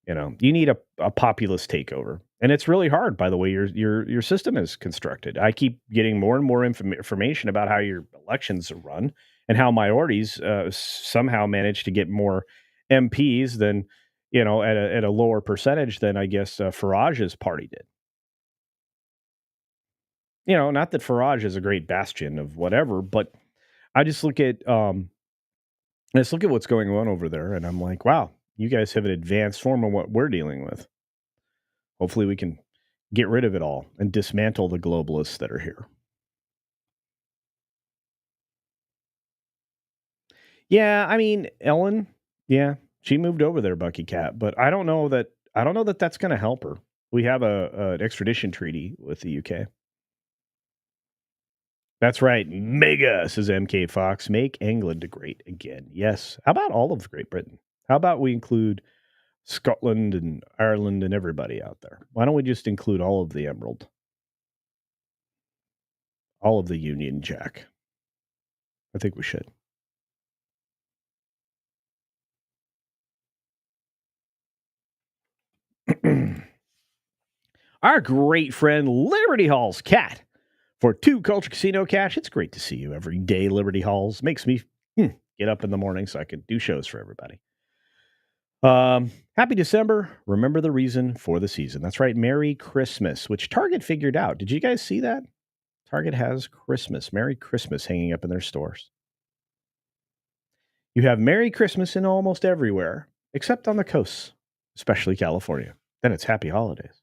You need a populist takeover, and it's really hard. By the way, your system is constructed. I keep getting more and more information about how your elections are run and how minorities somehow manage to get more MPs than at a lower percentage than I guess Farage's party did. Not that Farage is a great bastion of whatever, but I just look at what's going on over there, and I'm like, wow, you guys have an advanced form of what we're dealing with. Hopefully we can get rid of it all and dismantle the globalists that are here. Yeah, I mean, Ellen, yeah, she moved over there, Bucky Cat, but I don't know that that's going to help her. We have an extradition treaty with the UK. That's right. Mega, says MK Fox. Make England great again. Yes. How about all of Great Britain? How about we include Scotland and Ireland and everybody out there? Why don't we just include all of the Emerald? All of the Union Jack? I think we should. Our great friend Liberty Hall's Cat for 2 Culture Casino cash. It's great to see you every day, Liberty Halls. Makes me get up in the morning so I can do shows for everybody. Happy December. Remember the reason for the season. That's right. Merry Christmas, which Target figured out. Did you guys see that? Target has Christmas, Merry Christmas hanging up in their stores. You have Merry Christmas in almost everywhere, except on the coasts, especially California. Then it's Happy Holidays.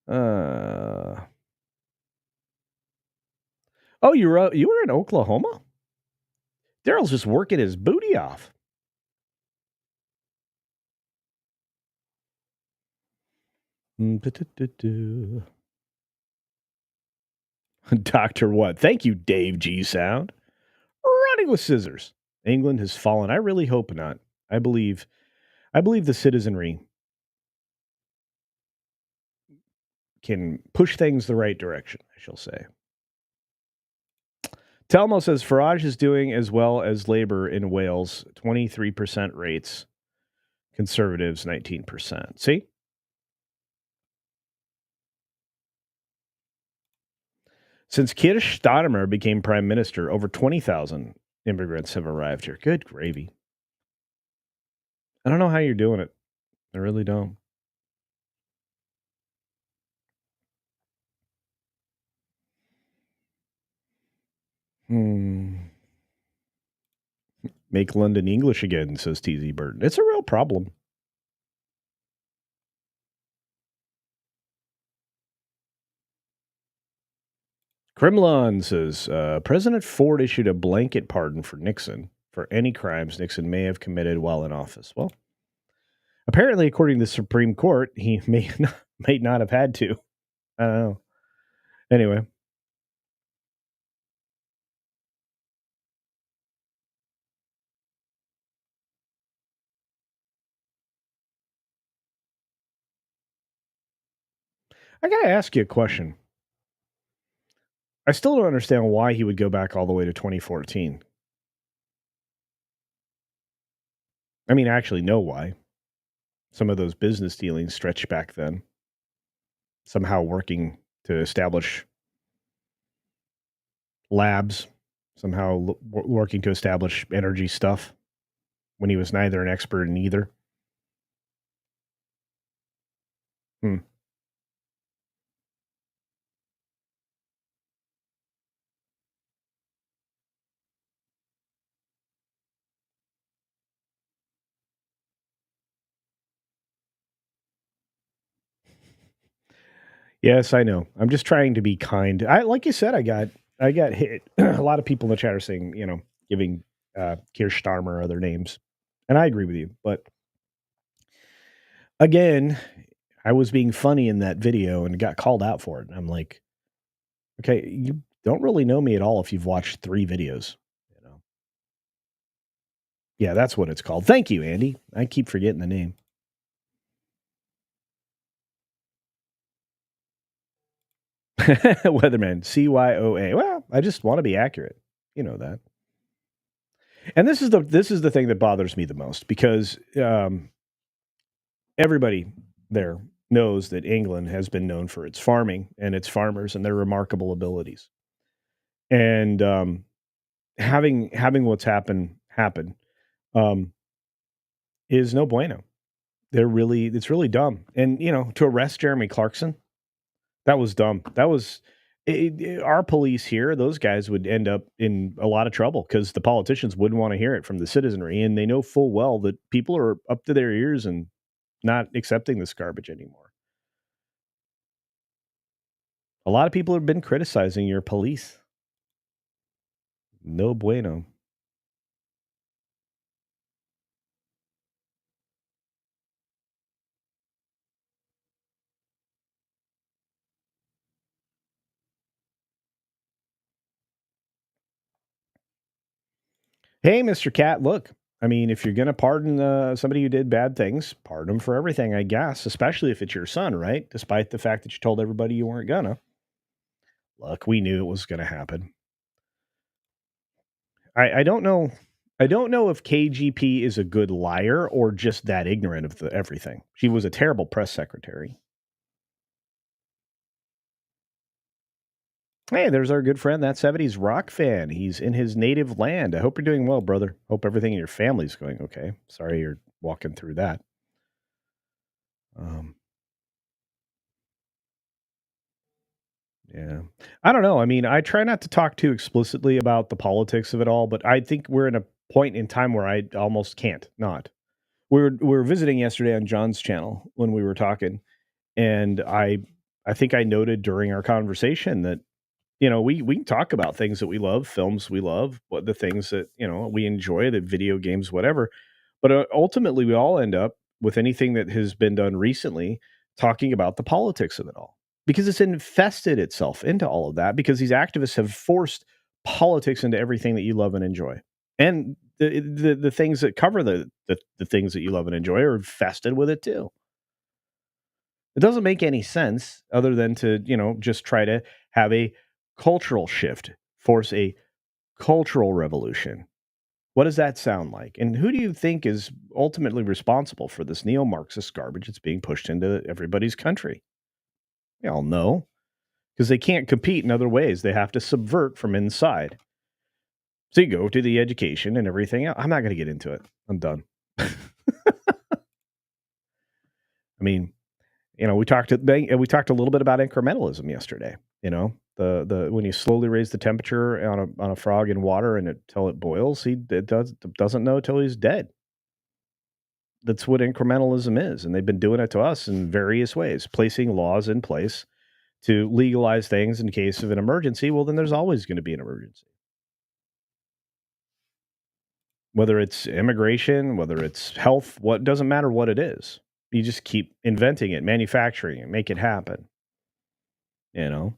uh, oh, you were in Oklahoma? Daryl's just working his booty off. Dr. What? Thank you, Dave G. Sound. Running with scissors. England has fallen. I really hope not. I believe the citizenry can push things the right direction, I shall say. Telmo says Farage is doing as well as Labour in Wales, 23% rates. Conservatives, 19%. See? Since Keir Starmer became prime minister, over 20,000 immigrants have arrived here. Good gravy. I don't know how you're doing it. I really don't. Make London English again, says TZ Burton. It's a real problem. Kremlin says President Ford issued a blanket pardon for Nixon for any crimes Nixon may have committed while in office. Well, apparently, according to the Supreme Court, he may not have had to. I don't know. Anyway. I got to ask you a question. I still don't understand why he would go back all the way to 2014. I mean, I actually know why. Some of those business dealings stretched back then. Somehow working to establish labs, somehow working to establish energy stuff when he was neither an expert in either. Yes, I know. I'm just trying to be kind. Like you said, I got hit. A lot of people in the chat are saying, giving Keir Starmer other names, and I agree with you. But again, I was being funny in that video and got called out for it. And I'm like, okay, you don't really know me at all if you've watched 3 videos. Yeah, that's what it's called. Thank you, Andy. I keep forgetting the name. Weatherman, CYOA. Well, I just want to be accurate. You know that. And this is the thing that bothers me the most because everybody there knows that England has been known for its farming and its farmers and their remarkable abilities. And having what's happened is no bueno. It's really dumb. And to arrest Jeremy Clarkson, that was dumb. That was our police here. Those guys would end up in a lot of trouble because the politicians wouldn't want to hear it from the citizenry, and they know full well that people are up to their ears and not accepting this garbage anymore. A lot of people have been criticizing your police. No bueno. Hey, Mr. Cat, look. I mean, if you're going to pardon somebody who did bad things, pardon them for everything, I guess, especially if it's your son, right? Despite the fact that you told everybody you weren't gonna. Look, we knew it was going to happen. I don't know. I don't know if KGP is a good liar or just that ignorant of everything. She was a terrible press secretary. Hey, there's our good friend, that 70s rock fan. He's in his native land. I hope you're doing well, brother. Hope everything in your family's going okay. Sorry you're walking through that. Um, yeah. I don't know. I mean, I try not to talk too explicitly about the politics of it all, but I think we're in a point in time where I almost can't not. We were visiting yesterday on John's channel when we were talking, and I think I noted during our conversation that we can talk about things that we love, films we love, what the things that we enjoy, the video games, whatever. But ultimately, we all end up with anything that has been done recently talking about the politics of it all because it's infested itself into all of that because these activists have forced politics into everything that you love and enjoy, and the things that cover the things that you love and enjoy are infested with it too. It doesn't make any sense other than to, just try to have a cultural shift, force a cultural revolution. What does that sound like? And who do you think is ultimately responsible for this neo Marxist garbage that's being pushed into everybody's country? We all know because they can't compete in other ways. They have to subvert from inside. So you go to the education and everything else. I'm not going to get into it. I'm done. I mean, we talked a little bit about incrementalism yesterday. The when you slowly raise the temperature on a frog in water and until it boils, it doesn't know till he's dead. That's what incrementalism is, and they've been doing it to us in various ways, placing laws in place to legalize things in case of an emergency. Well, then there's always going to be an emergency, whether it's immigration, whether it's health. What doesn't matter what it is. You just keep inventing it, manufacturing it, make it happen. You know.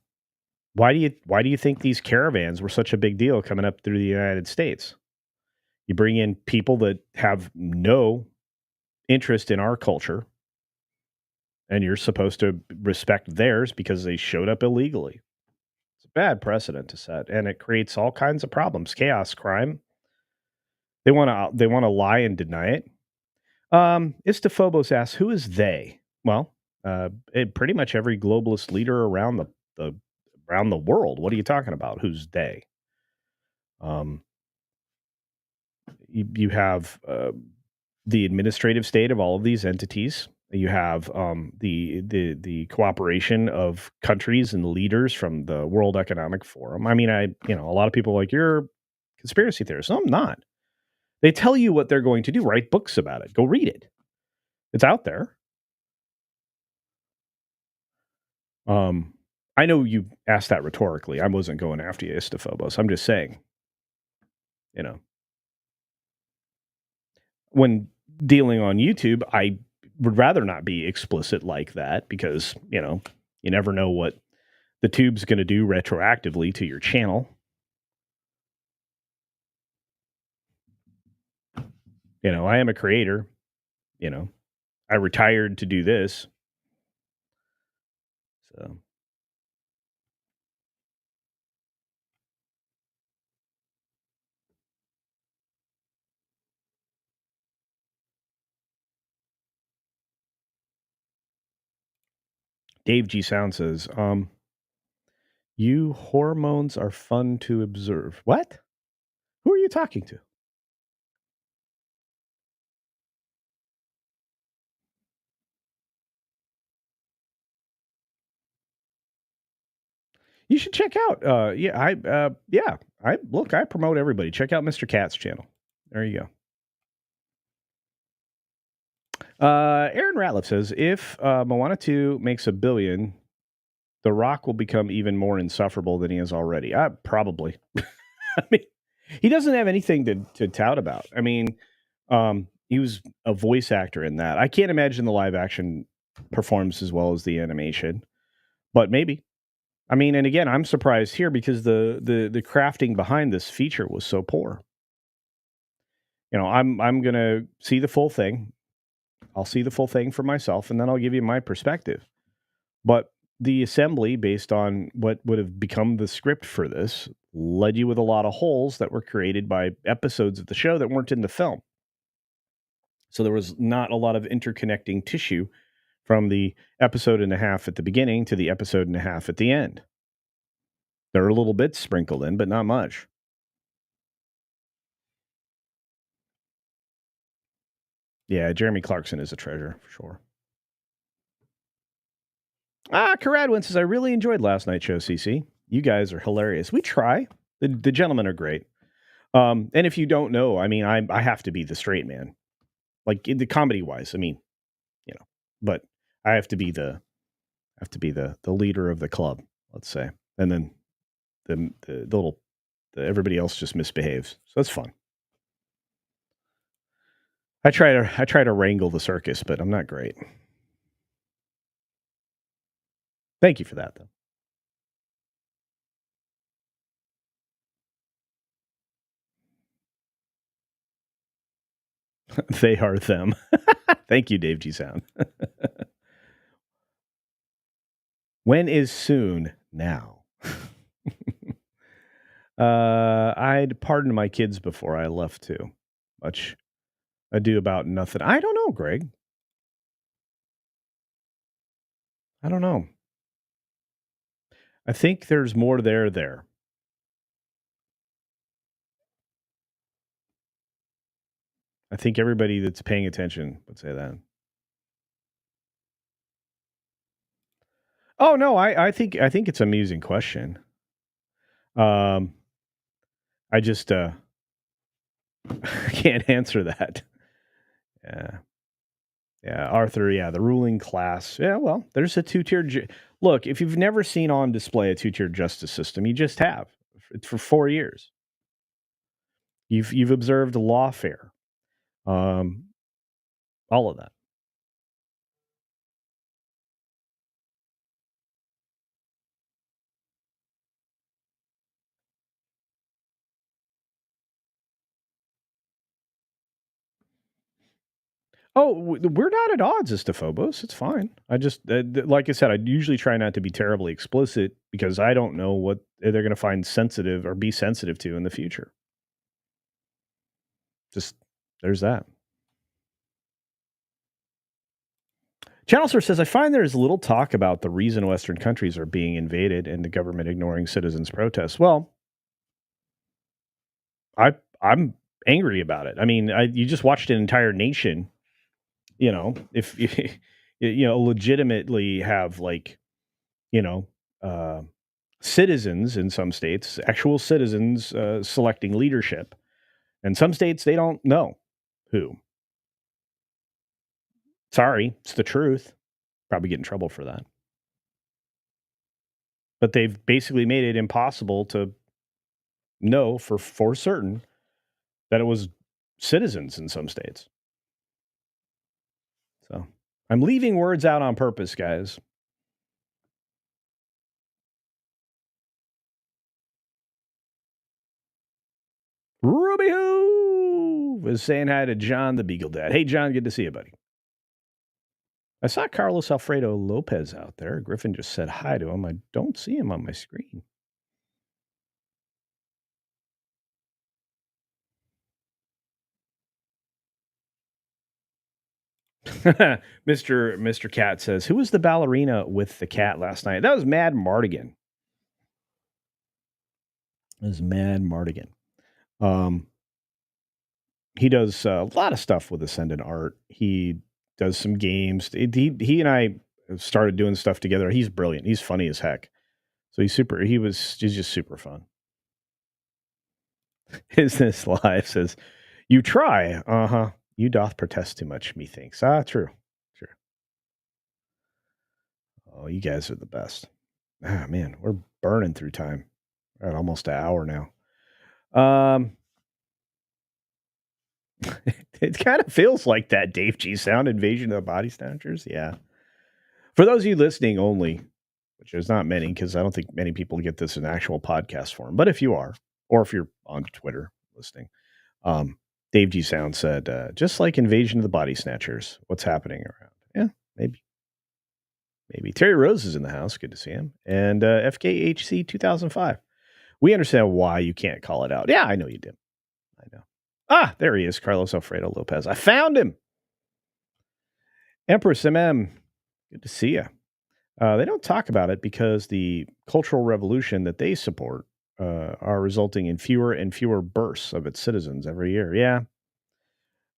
Why do you think these caravans were such a big deal coming up through the United States? You bring in people that have no interest in our culture, and you're supposed to respect theirs because they showed up illegally. It's a bad precedent to set, and it creates all kinds of problems, chaos, crime. They want to lie and deny it. Istophobos asks, "Who is they?" Well, pretty much every globalist leader the around the world. What are you talking about? Who's they? Um, you have the administrative state of all of these entities. You have the cooperation of countries and leaders from the World Economic Forum. I mean, a lot of people are like, you're a conspiracy theorist. No, I'm not. They tell you what they're going to do. Write books about it. Go read it. It's out there. I know you asked that rhetorically. I wasn't going after you, Istophobos. I'm just saying, you know, when dealing on YouTube, I would rather not be explicit like that because, you never know what the tube's going to do retroactively to your channel. I am a creator. I retired to do this. So Dave G Sound says, you hormones are fun to observe. What? Who are you talking to? You should check out. I promote everybody. Check out Mr. Cat's channel. There you go. Aaron Ratliff says, if Moana 2 makes $1 billion, The Rock will become even more insufferable than he is already. Probably. I mean, he doesn't have anything to tout about. I mean, he was a voice actor in that. I can't imagine the live action performs as well as the animation, but maybe. I mean, and again, I'm surprised here because the crafting behind this feature was so poor. I'm gonna see the full thing. I'll see the full thing for myself, and then I'll give you my perspective. But the assembly, based on what would have become the script for this, led you with a lot of holes that were created by episodes of the show that weren't in the film. So there was not a lot of interconnecting tissue from the episode and a half at the beginning to the episode and a half at the end. There are little bits sprinkled in, but not much. Yeah, Jeremy Clarkson is a treasure, for sure. Caradwin says, I really enjoyed last night's show, CC. You guys are hilarious. We try. The gentlemen are great. And if you don't know, I mean, I have to be the straight man. Like, the comedy-wise, I mean, you know. But I have to be the leader of the club, let's say. And then the everybody else just misbehaves. So that's fun. I try to wrangle the circus, but I'm not great. Thank you for that, though. They are them. Thank you, Dave G. Sound. When is soon? Now. I'd pardoned my kids before I left too. Much ado about nothing. I don't know, Greg. I don't know. I think there's more there. I think everybody that's paying attention would say that. Oh no, I think it's an amusing question. I just can't answer that. Yeah, Arthur. Yeah, the ruling class. Yeah, well, there's a two-tiered. Look, if you've never seen on display a two-tiered justice system, you just have. It's for 4 years. You've observed lawfare, all of that. Oh, we're not at odds as to Phobos. It's fine. I just, like I said, I usually try not to be terribly explicit because I don't know what they're going to find sensitive or be sensitive to in the future. Just, there's that. Channel Source says, I find there is little talk about the reason Western countries are being invaded and the government ignoring citizens' protests. Well, I'm angry about it. I mean, you just watched an entire nation, if legitimately have citizens in some states, actual citizens selecting leadership. And some states, they don't know who. Sorry, it's the truth. Probably get in trouble for that. But they've basically made it impossible to know for certain that it was citizens in some states. So I'm leaving words out on purpose, guys. Ruby Who was saying hi to John the Beagle Dad. Hey, John, good to see you, buddy. I saw Carlos Alfredo Lopez out there. Griffin just said hi to him. I don't see him on my screen. Mr. Cat says, who was the ballerina with the cat last night? That was Mad Mardigan. It was Mad Mardigan. He does a lot of stuff with Ascendant Art. He does some games. He and I started doing stuff together. He's brilliant. He's funny as heck. So he's just super fun. Business Live says, you try. Uh-huh. You doth protest too much, methinks. True. Oh, you guys are the best. Man, we're burning through time. We're at almost an hour now. It kind of feels like that Dave G. Sound Invasion of the Body Snatchers. Yeah. For those of you listening only, which there's not many, because I don't think many people get this in actual podcast form, but if you are, or if you're on Twitter listening, Dave G. Sound said, just like Invasion of the Body Snatchers, what's happening around? Yeah, maybe. Terry Rose is in the house. Good to see him. And FKHC 2005. We understand why you can't call it out. Yeah, I know you did. I know. There he is, Carlos Alfredo Lopez. I found him. Empress MM. Good to see you. They don't talk about it because the cultural revolution that they support are resulting in fewer and fewer births of its citizens every year. Yeah,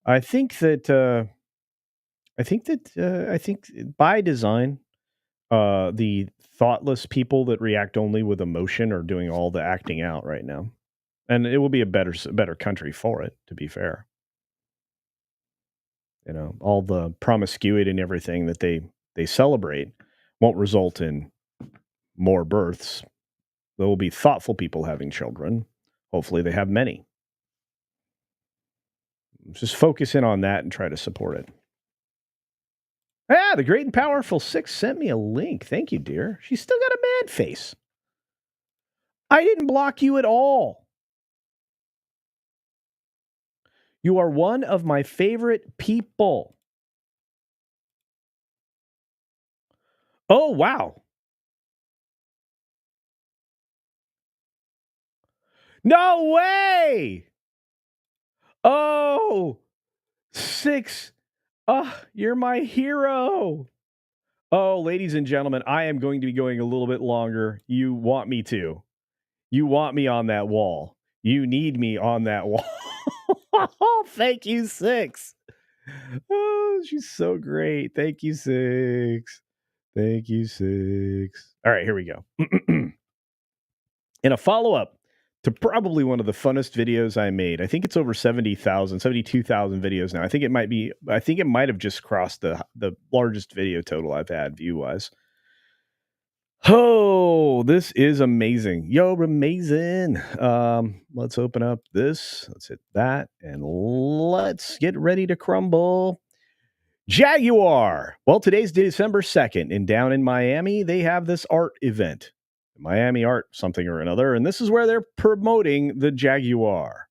I think that I think by design, the thoughtless people that react only with emotion are doing all the acting out right now, and it will be a better country for it. To be fair, all the promiscuity and everything that they celebrate won't result in more births. There will be thoughtful people having children. Hopefully, they have many. Just focus in on that and try to support it. Ah, the great and powerful Six sent me a link. Thank you, dear. She's still got a mad face. I didn't block you at all. You are one of my favorite people. Oh, wow. No way. Oh, Six. You're my hero. Oh, ladies and gentlemen, I am going to be going a little bit longer. You want me to. You want me on that wall. You need me on that wall. Thank you, Six. Oh, she's so great. Thank you, Six. Thank you, Six. All right, here we go. In a follow-up to probably one of the funnest videos I made. I think it's over 72,000 videos now. I think it might have just crossed the largest video total I've had view-wise. Oh, this is amazing. Yo, amazing. Let's open up this. Let's hit that. And let's get ready to crumble. Jaguar. Well, today's December 2nd, and down in Miami, they have this art event. Miami Art something or another, and this is where they're promoting the Jaguar.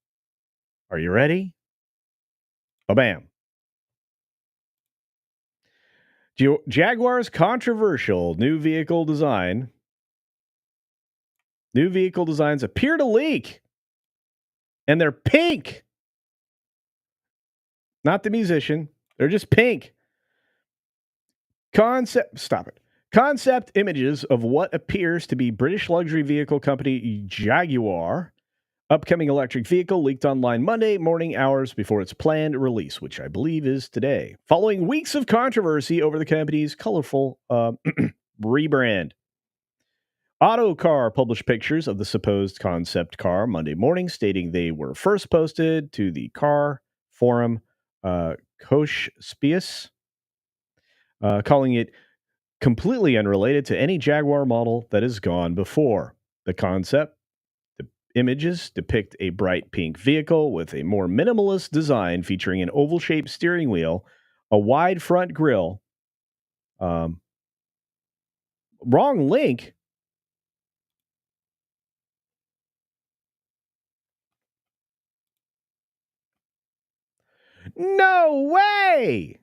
Are you ready? Ba-bam. Jaguar's controversial new vehicle designs appear to leak, and they're pink. Not the musician. They're just pink. Concept images of what appears to be British luxury vehicle company Jaguar upcoming electric vehicle leaked online Monday morning, hours before its planned release, which I believe is today, following weeks of controversy over the company's colorful rebrand. Autocar published pictures of the supposed concept car Monday morning, stating they were first posted to the car forum Kosh Spies, calling it completely unrelated to any Jaguar model that has gone before. The images depict a bright pink vehicle with a more minimalist design featuring an oval-shaped steering wheel, a wide front grille. Wrong link. No way!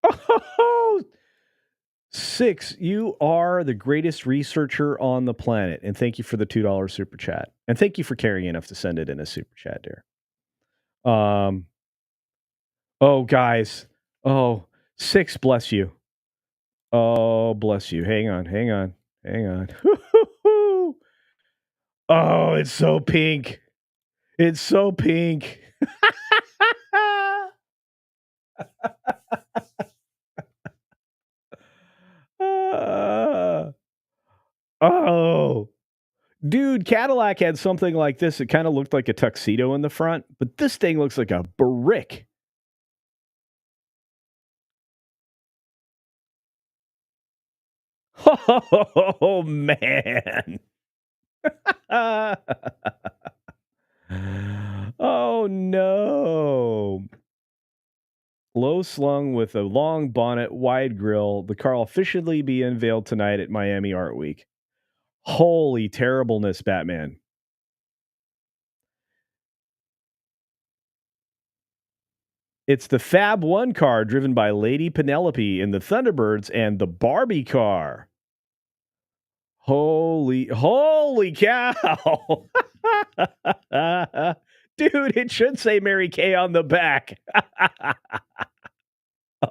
Oh, Six, you are the greatest researcher on the planet. And thank you for the $2 super chat. And thank you for caring enough to send it in a super chat, dear. Oh, guys. Oh, Six, bless you. Oh, bless you. Hang on. Oh, it's so pink. It's so pink. Oh, dude, Cadillac had something like this. It kind of looked like a tuxedo in the front, but this thing looks like a BRIC. Oh, man. Oh, no. Low slung with a long bonnet, wide grille. The car will officially be unveiled tonight at Miami Art Week. Holy terribleness, Batman. It's the Fab 1 car driven by Lady Penelope in the Thunderbirds and the Barbie car. Holy cow. Dude, it should say Mary Kay on the back.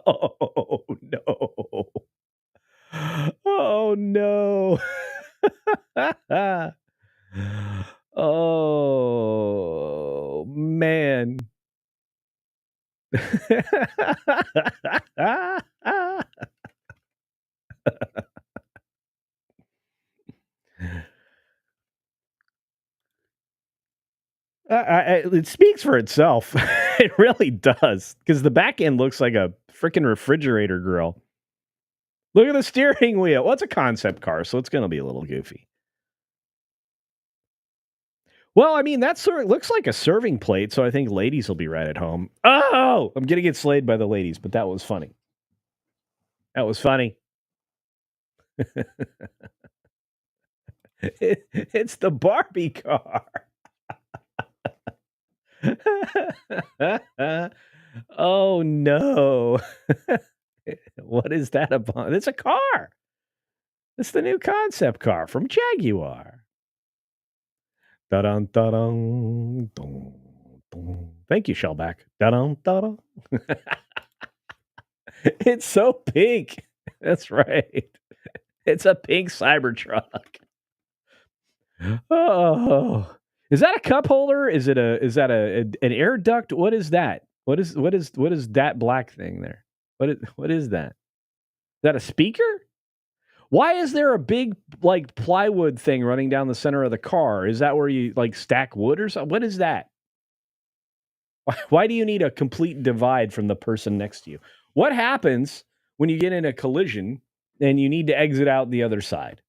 Oh no. Oh no. Oh man. It speaks for itself. It really does. Because the back end looks like a freaking refrigerator grill. Look at the steering wheel. Well, it's a concept car, so it's going to be a little goofy. Well, I mean, that sort of looks like a serving plate, so I think ladies will be right at home. Oh, I'm going to get slayed by the ladies, but that was funny. That was funny. It's the Barbie car. Oh no. What is that about? It's a car. It's the new concept car from Jaguar. Da-dun, da-dun, dun, dun. Thank you, Shellback. Da-dun, da-dun. It's so pink. That's right. It's a pink Cybertruck. Oh, is that a cup holder? Is that an air duct? What is that? What is that black thing there? What is that? Is that a speaker? Why is there a big like plywood thing running down the center of the car? Is that where you like stack wood or something? What is that? Why do you need a complete divide from the person next to you? What happens when you get in a collision and you need to exit out the other side?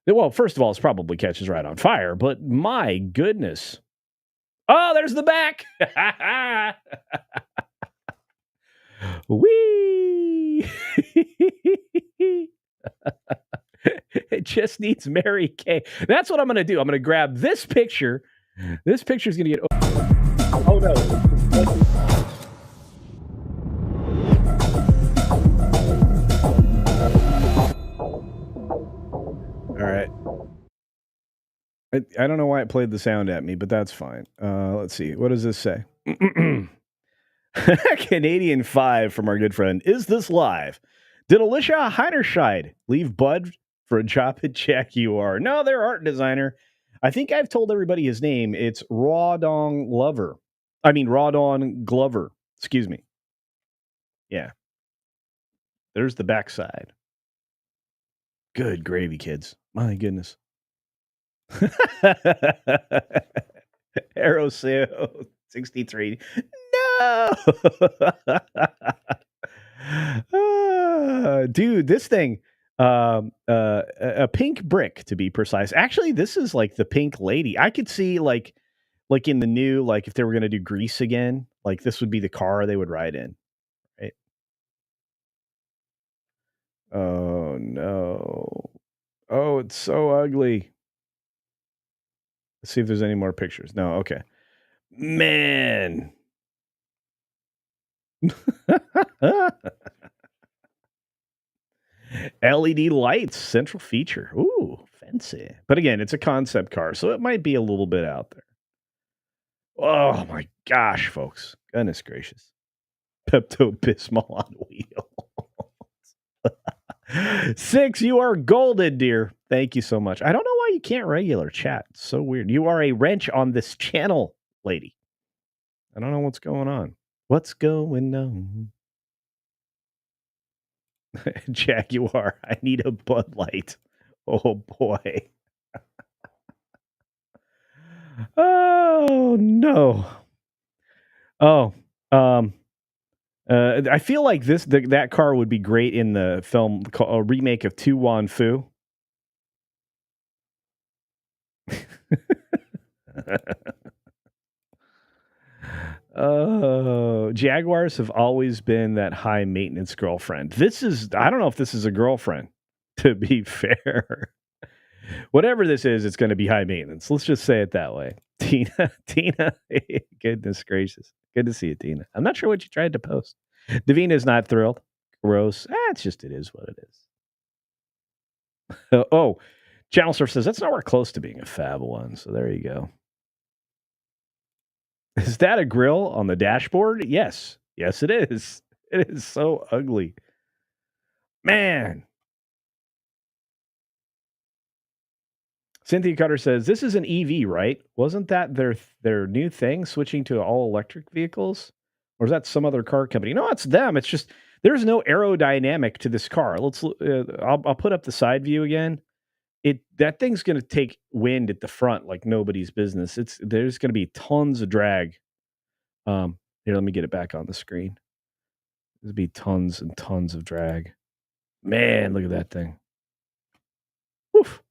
Well, first of all, it probably catches right on fire, but my goodness. Oh, there's the back. Whee! It just needs Mary Kay. That's what I'm going to do. I'm going to grab this picture. This picture is going to get... Oh, no. All right. I don't know why it played the sound at me, but that's fine. Let's see. What does this say? Canadian 5 from our good friend. Is this live? Did Alicia Heinerscheid leave Bud for a job at Jaguar? No, their art designer. I think I've told everybody his name. It's Rawdon Glover. Excuse me. Yeah. There's the backside. Good gravy, kids. My goodness. Aeroseo 63. No. Dude, this thing, a pink brick to be precise. Actually, this is like the pink lady. I could see like in the new, like if they were going to do Grease again, like this would be the car they would ride in, right? Oh no. Oh, it's so ugly. Let's see if there's any more pictures. No, okay. Man. LED lights, central feature. Ooh, fancy. But again, it's a concept car, so it might be a little bit out there. Oh my gosh, folks. Goodness gracious. Pepto-Bismol on wheels. 6, you are golden, dear. Thank you so much. I don't know why you can't regular chat. It's so weird. You are a wrench on this channel, lady. I don't know what's going on. What's going on? Jaguar, I need a Bud Light. Oh boy. Oh no. Oh, I feel like that car would be great in the film, a remake of Tu Wan Fu. Oh, Jaguars have always been that high maintenance girlfriend. I don't know if this is a girlfriend, to be fair. Whatever this is, it's going to be high maintenance. Let's just say it that way. Tina, goodness gracious. Good to see you, Tina. I'm not sure what you tried to post. Davina's not thrilled. Gross. It is what it is. Oh, Channel Surf says, that's nowhere close to being a Fab One. So there you go. Is that a grill on the dashboard? Yes. Yes, it is. It is so ugly. Man. Cynthia Cutter says, this is an EV, right? Wasn't that their new thing, switching to all electric vehicles? Or is that some other car company? No, it's them. It's just there's no aerodynamic to this car. I'll put up the side view again. That thing's going to take wind at the front like nobody's business. There's going to be tons of drag. Here, let me get it back on the screen. There'll be tons and tons of drag. Man, look at that thing. Woof.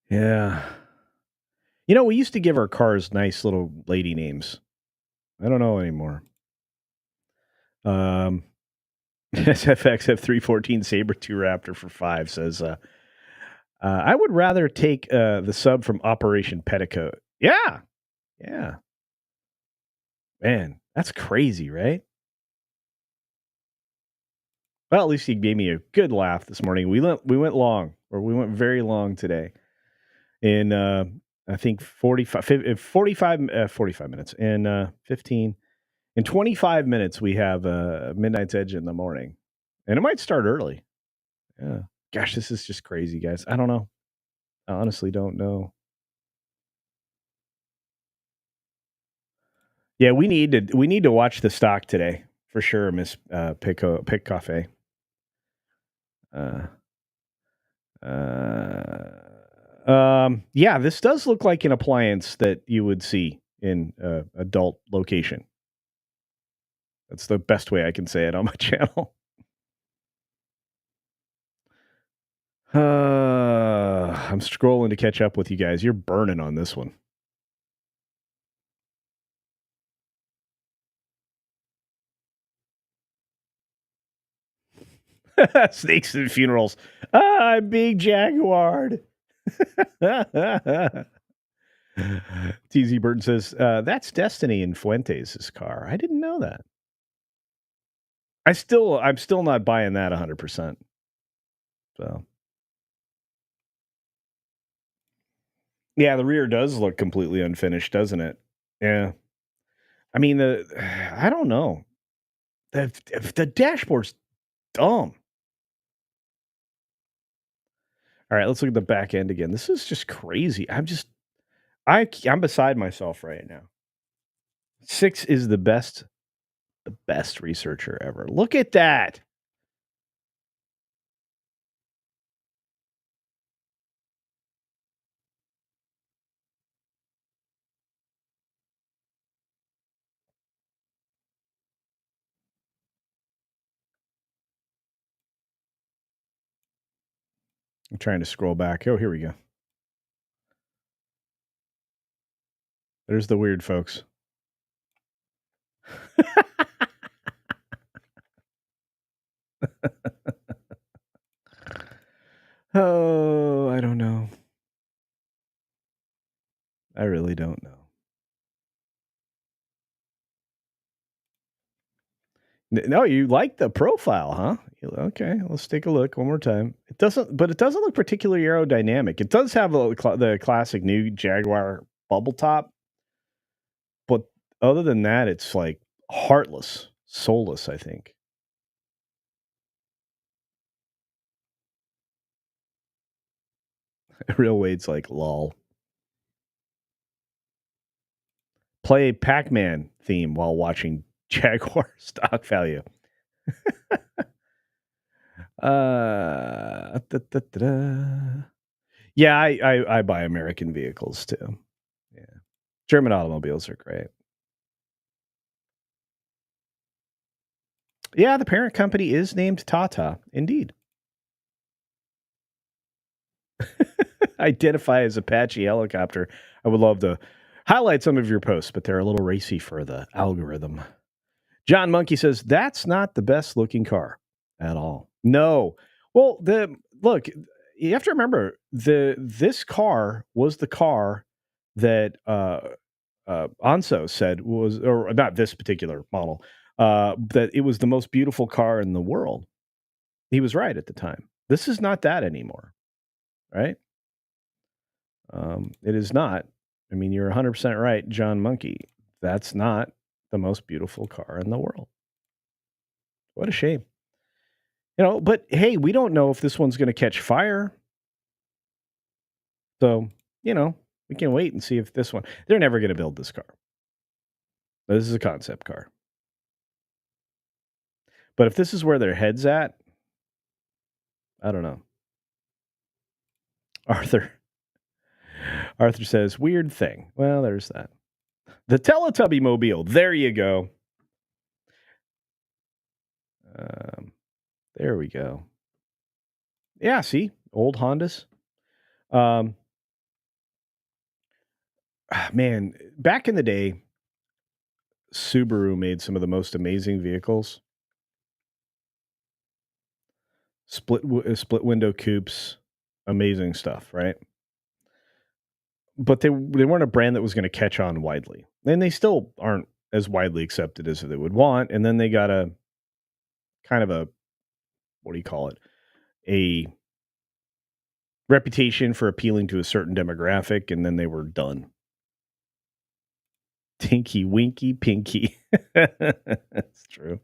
Yeah. We used to give our cars nice little lady names. I don't know anymore. SFX F314 Saber-2 Raptor for 5 says, I would rather take the sub from Operation Petticoat. Yeah. Yeah. Man, that's crazy, right? Well, at least he gave me a good laugh this morning. We went long, or we went very long today. In I think 45 minutes and 15 in 25 minutes we have Midnight's Edge in the morning, and it might start early. Yeah, gosh, this is just crazy, guys. I don't know. I honestly don't know. Yeah, we need to watch the stock today for sure, Miss Pick Cafe. Yeah, this does look like an appliance that you would see in adult location. That's the best way I can say it on my channel. I'm scrolling to catch up with you guys. You're burning on this one. Snakes and funerals. I'm being jaguared. TZ Burton says, that's Destiny in Fuentes' car. I didn't know that. I'm still not buying that 100%. So, yeah, the rear does look completely unfinished, doesn't it? Yeah. I mean, I don't know. The dashboard's dumb. All right, let's look at the back end again. This is just crazy. I'm beside myself right now. 6 is the best researcher ever. Look at that. I'm trying to scroll back. Oh, here we go. There's the weird folks. Oh, I don't know. I really don't know. No, you like the profile, huh? Okay, let's take a look one more time. It doesn't look particularly aerodynamic. It does have the classic new Jaguar bubble top, but other than that, it's like heartless, soulless, I think. Real Wade's like, lol. Play Pac-Man theme while watching Jaguar stock value. Yeah, I buy American vehicles too. Yeah, German automobiles are great. Yeah, the parent company is named Tata. Indeed. Identify as Apache helicopter. I would love to highlight some of your posts, but they're a little racy for the algorithm. John Monkey says that's not the best looking car at all. No. Well, look, you have to remember this car was the car that Anso said was, or not this particular model, that it was the most beautiful car in the world. He was right at the time. This is not that anymore, right? It is not. I mean, you're 100% right, John Monkey. That's not the most beautiful car in the world. What a shame. But hey, we don't know if this one's going to catch fire. So, we can wait and see if this one, they're never going to build this car. This is a concept car. But if this is where their head's at, I don't know. Arthur says, weird thing. Well, there's that. The Teletubby Mobile. There you go. There we go. Yeah, see? Old Hondas. Man, back in the day, Subaru made some of the most amazing vehicles. Split window coupes, amazing stuff, right? But they weren't a brand that was going to catch on widely. And they still aren't as widely accepted as they would want. And then they got a kind of a, what do you call it? A reputation for appealing to a certain demographic, and then they were done. Tinky, winky, pinky. That's true.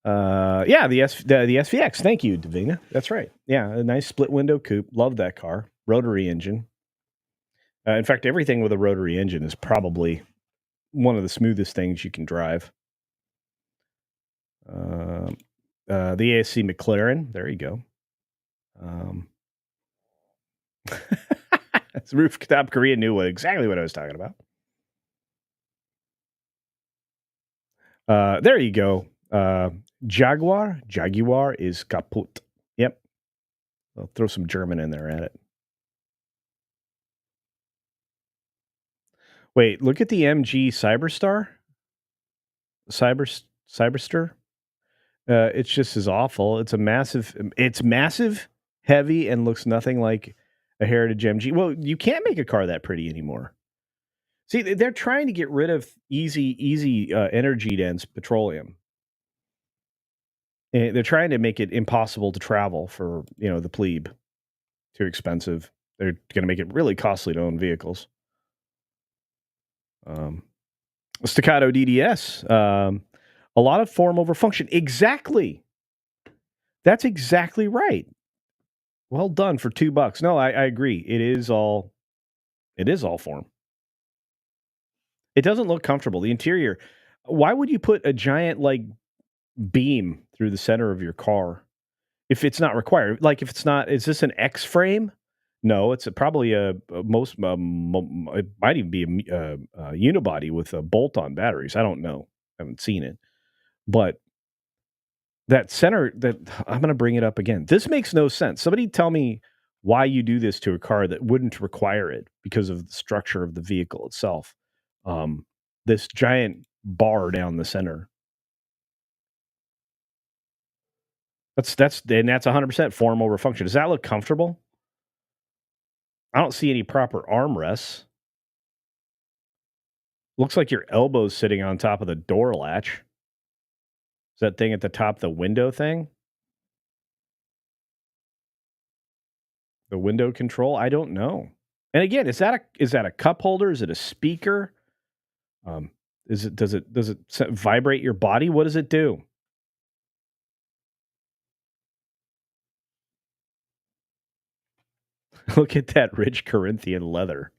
Yeah, the SVX. Thank you, Davina. That's right. Yeah, a nice split window coupe. Love that car. Rotary engine. In fact, everything with a rotary engine is probably one of the smoothest things you can drive. The ASC McLaren. There you go. It's rooftop Korean knew exactly what I was talking about. There you go. Jaguar is kaputt. Yep. I'll throw some German in there at it. Wait, look at the MG Cyberstar. Cyberster. It's just as awful. It's massive, heavy, and looks nothing like a Heritage MG. Well, you can't make a car that pretty anymore. See, they're trying to get rid of easy energy dense petroleum. And they're trying to make it impossible to travel for, the plebe. Too expensive. They're going to make it really costly to own vehicles. Staccato DDS. A lot of form over function. Exactly. That's exactly right. Well done for $2. No, I agree. It is all form. It doesn't look comfortable. The interior. Why would you put a giant beam through the center of your car if it's not required? If it's not, is this an X frame? No, it's probably it might even be a unibody with a bolt-on batteries. I don't know. I haven't seen it. But that center, I'm going to bring it up again. This makes no sense. Somebody tell me why you do this to a car that wouldn't require it because of the structure of the vehicle itself. This giant bar down the center. That's 100% form over function. Does that look comfortable? I don't see any proper armrests. Looks like your elbow's sitting on top of the door latch. Is that thing at the top the window thing? The window control? I don't know. And again, is that a cup holder? Is it a speaker? Does it vibrate your body? What does it do? Look at that rich Corinthian leather.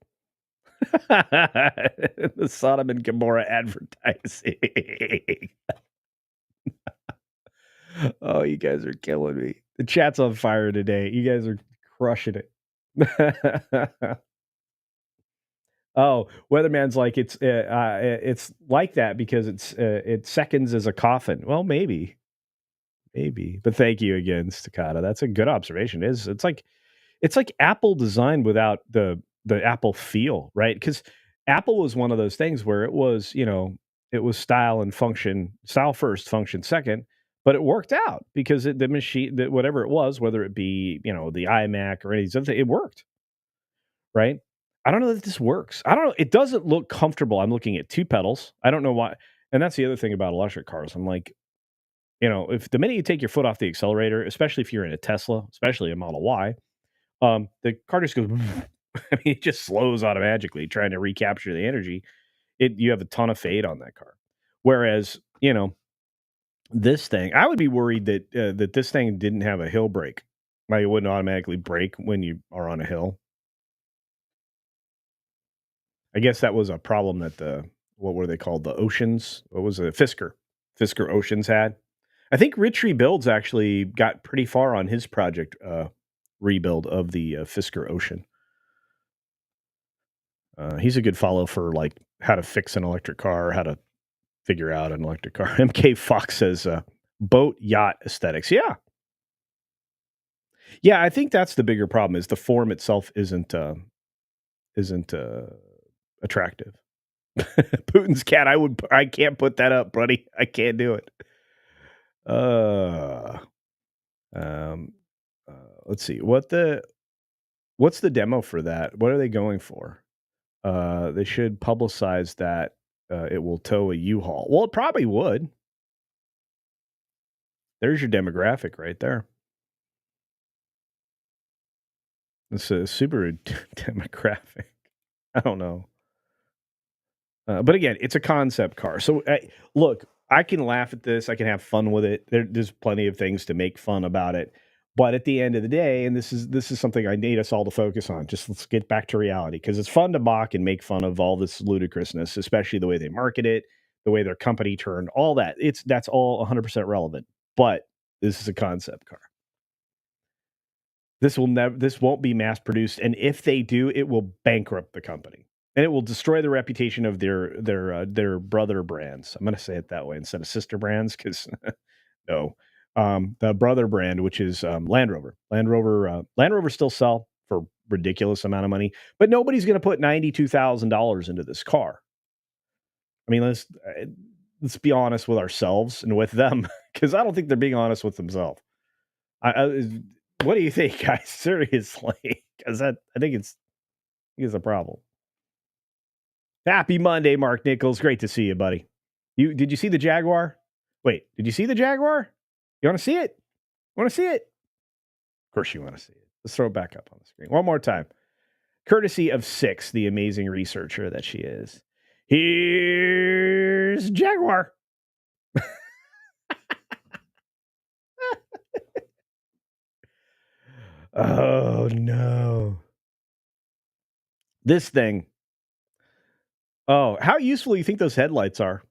The Sodom and Gomorrah advertising. Oh, you guys are killing me. The chat's on fire today. You guys are crushing it. Oh, Weatherman's like it's like that because it seconds as a coffin. Well, maybe, but thank you again, Staccato. That's a good observation. It's like Apple design without the Apple feel, right? Because Apple was one of those things where it was it was style and function, style first, function second, but it worked out because the machine, whatever it was, whether it be the iMac or any of these other things, it worked, right? I don't know that this works. I don't know. It doesn't look comfortable. I'm looking at two pedals. I don't know why. And that's the other thing about electric cars. I'm like, if the minute you take your foot off the accelerator, especially if you're in a Tesla, especially a Model Y, the car just goes, I mean, it just slows automatically trying to recapture the energy. You have a ton of fade on that car. Whereas, this thing, I would be worried that this thing didn't have a hill brake. Like, it wouldn't automatically brake when you are on a hill. I guess that was a problem that what were they called? The Oceans? What was it? Fisker Oceans had. I think Rich Rebuilds actually got pretty far on his project rebuild of the Fisker Ocean. He's a good follow for like how to fix an electric car, how to figure out an electric car. MK Fox says boat yacht aesthetics. Yeah, I think that's the bigger problem is the form itself isn't attractive. Putin's cat. I can't put that up, buddy. I can't do it. Um, let's see. What's the demo for that? What are they going for? They should publicize that it will tow a U-Haul. Well, it probably would. There's your demographic right there. It's a super demographic. I don't know. But again, it's a concept car. So look, I can laugh at this. I can have fun with it. There's plenty of things to make fun about it. But at the end of the day, and this is something I need us all to focus on. Just let's get back to reality because it's fun to mock and make fun of all this ludicrousness, especially the way they market it, the way their company turned, all that. That's all 100% relevant. But this is a concept car. This won't be mass produced, and if they do, it will bankrupt the company. And it will destroy the reputation of their brother brands. I'm going to say it that way instead of sister brands, because no, the brother brand, which is Land Rover. Land Rover still sell for ridiculous amount of money, but nobody's going to put $92,000 into this car. I mean, let's be honest with ourselves and with them, because I don't think they're being honest with themselves. What do you think, guys? Seriously, because I think it's a problem. Happy Monday, Mark Nichols. Great to see you, buddy. Did you see the Jaguar? Wait, did you see the Jaguar? You want to see it? Want to see it? Of course you want to see it. Let's throw it back up on the screen. One more time. Courtesy of Six, the amazing researcher that she is. Here's Jaguar. Oh, no. This thing. Oh, how useful do you think those headlights are?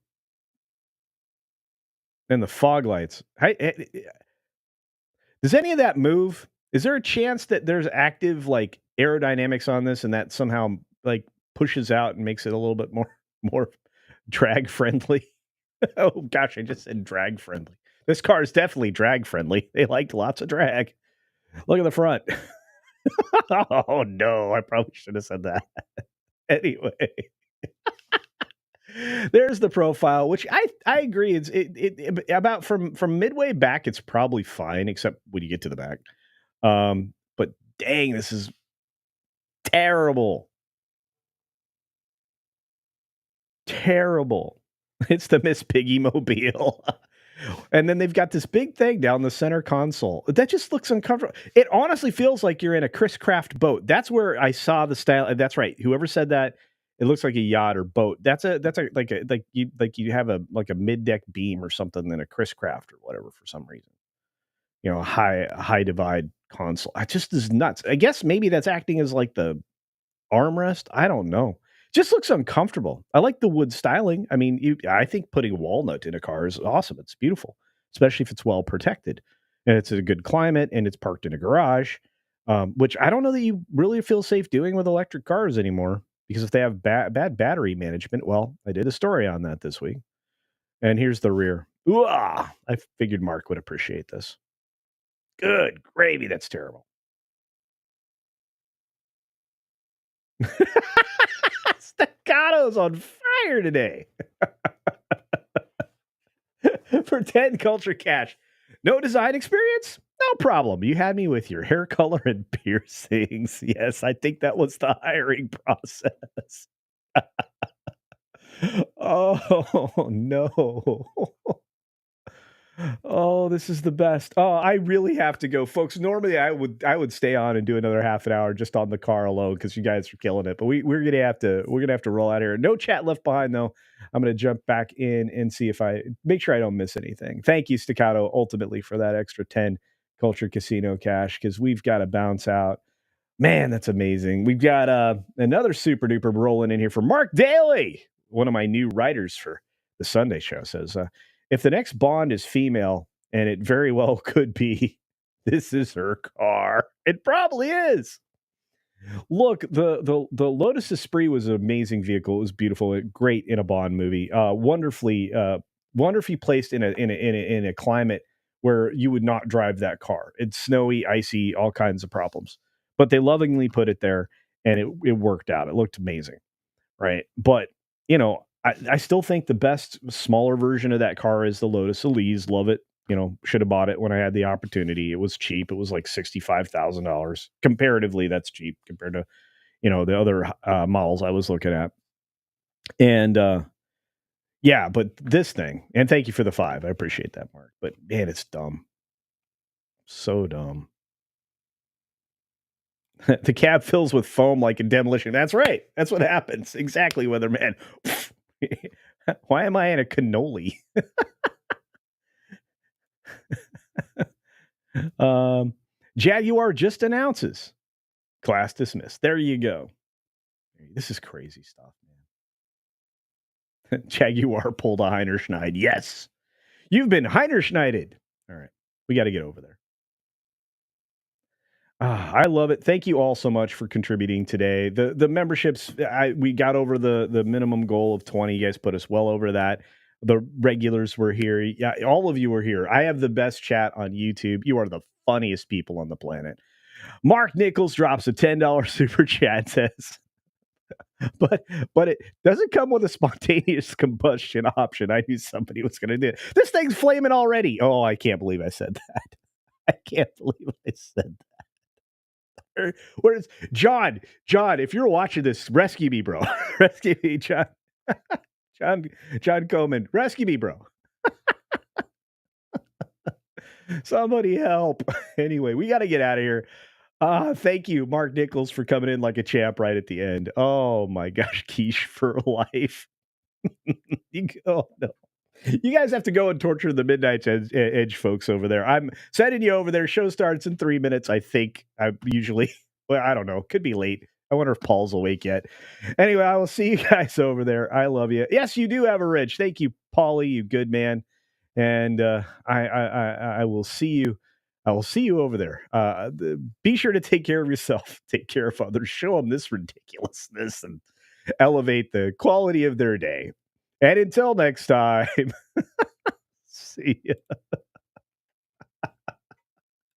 And the fog lights. Does any of that move? Is there a chance that there's active like aerodynamics on this and that somehow like pushes out and makes it a little bit more drag friendly? Oh gosh, I just said drag friendly. This car is definitely drag friendly. They liked lots of drag. Look at the front. Oh no, I probably should have said that. Anyway. There's the profile, which I agree. It's about from midway back, it's probably fine, except when you get to the back. But dang, this is terrible. Terrible. It's the Miss Piggy Mobile. And then they've got this big thing down the center console. That just looks uncomfortable. It honestly feels like you're in a Chris Craft boat. That's where I saw the style. That's right. Whoever said that, it looks like a yacht or boat. That's like you have a mid deck beam or something in a Chris Craft or whatever for some reason. A high divide console. It just is nuts. I guess maybe that's acting as like the armrest. I don't know. Just looks uncomfortable. I like the wood styling. I mean, I think putting walnut in a car is awesome. It's beautiful, especially if it's well protected and it's a good climate and it's parked in a garage, which I don't know that you really feel safe doing with electric cars anymore because if they have bad battery management, well, I did a story on that this week. And here's the rear. Ooh, I figured Mark would appreciate this. Good gravy. That's terrible. Staccato's on fire today. For 10 culture cash. No design experience? No problem. You had me with your hair color and piercings. Yes, I think that was the hiring process. Oh, no. Oh, this is the best. Oh, I really have to go, folks. Normally, I would stay on and do another half an hour just on the car alone because you guys are killing it. But we're gonna have to roll out here. No chat left behind though. I'm gonna jump back in and see if I make sure I don't miss anything. Thank you, Staccato, ultimately for that extra 10 Culture Casino cash because we've got to bounce out. Man, that's amazing. We've got another super duper rolling in here for Mark Daly, one of my new writers for the Sunday show. Says, if the next Bond is female, and it very well could be, this is her car. It probably is. Look, the Lotus Esprit was an amazing vehicle. It was beautiful, great in a Bond movie. Wonderfully placed in a climate where you would not drive that car. It's snowy, icy, all kinds of problems. But they lovingly put it there, and it worked out. It looked amazing, right? But I still think the best smaller version of that car is the Lotus Elise. Love it. Should have bought it when I had the opportunity. It was cheap. It was like $65,000. Comparatively, that's cheap compared to, the other models I was looking at. And yeah, but this thing, and thank you for the 5. I appreciate that, Mark. But man, it's dumb. So dumb. The cab fills with foam like a demolition. That's right. That's what happens. Exactly, Weatherman. Why am I in a cannoli? Jaguar just announces class dismissed. There you go. This is crazy stuff, man. Jaguar pulled a Heinerschneid. Yes. You've been Heinerschneided. All right. We got to get over there. I love it. Thank you all so much for contributing today. The memberships, we got over the minimum goal of 20. You guys put us well over that. The regulars were here. Yeah, all of you were here. I have the best chat on YouTube. You are the funniest people on the planet. Mark Nichols drops a $10 super chat, says, but it doesn't come with a spontaneous combustion option. I knew somebody was going to do it. This thing's flaming already. Oh, I can't believe I said that. I can't believe I said that. Where's John? John, if you're watching this, rescue me, bro. Rescue me, John. John Coleman. Rescue me, bro. Somebody help. Anyway, we got to get out of here. Thank you, Mark Nichols, for coming in like a champ right at the end. Oh my gosh, quiche for life. Oh no. You guys have to go and torture the Midnight Edge folks over there. I'm sending you over there. Show starts in 3 minutes, I think. I usually, well, I don't know. Could be late. I wonder if Paul's awake yet. Anyway, I will see you guys over there. I love you. Yes, you do have a Rich. Thank you, Paulie, you good man. And I will see you. I will see you over there. Be sure to take care of yourself. Take care of others. Show them this ridiculousness and elevate the quality of their day. And until next time, see ya.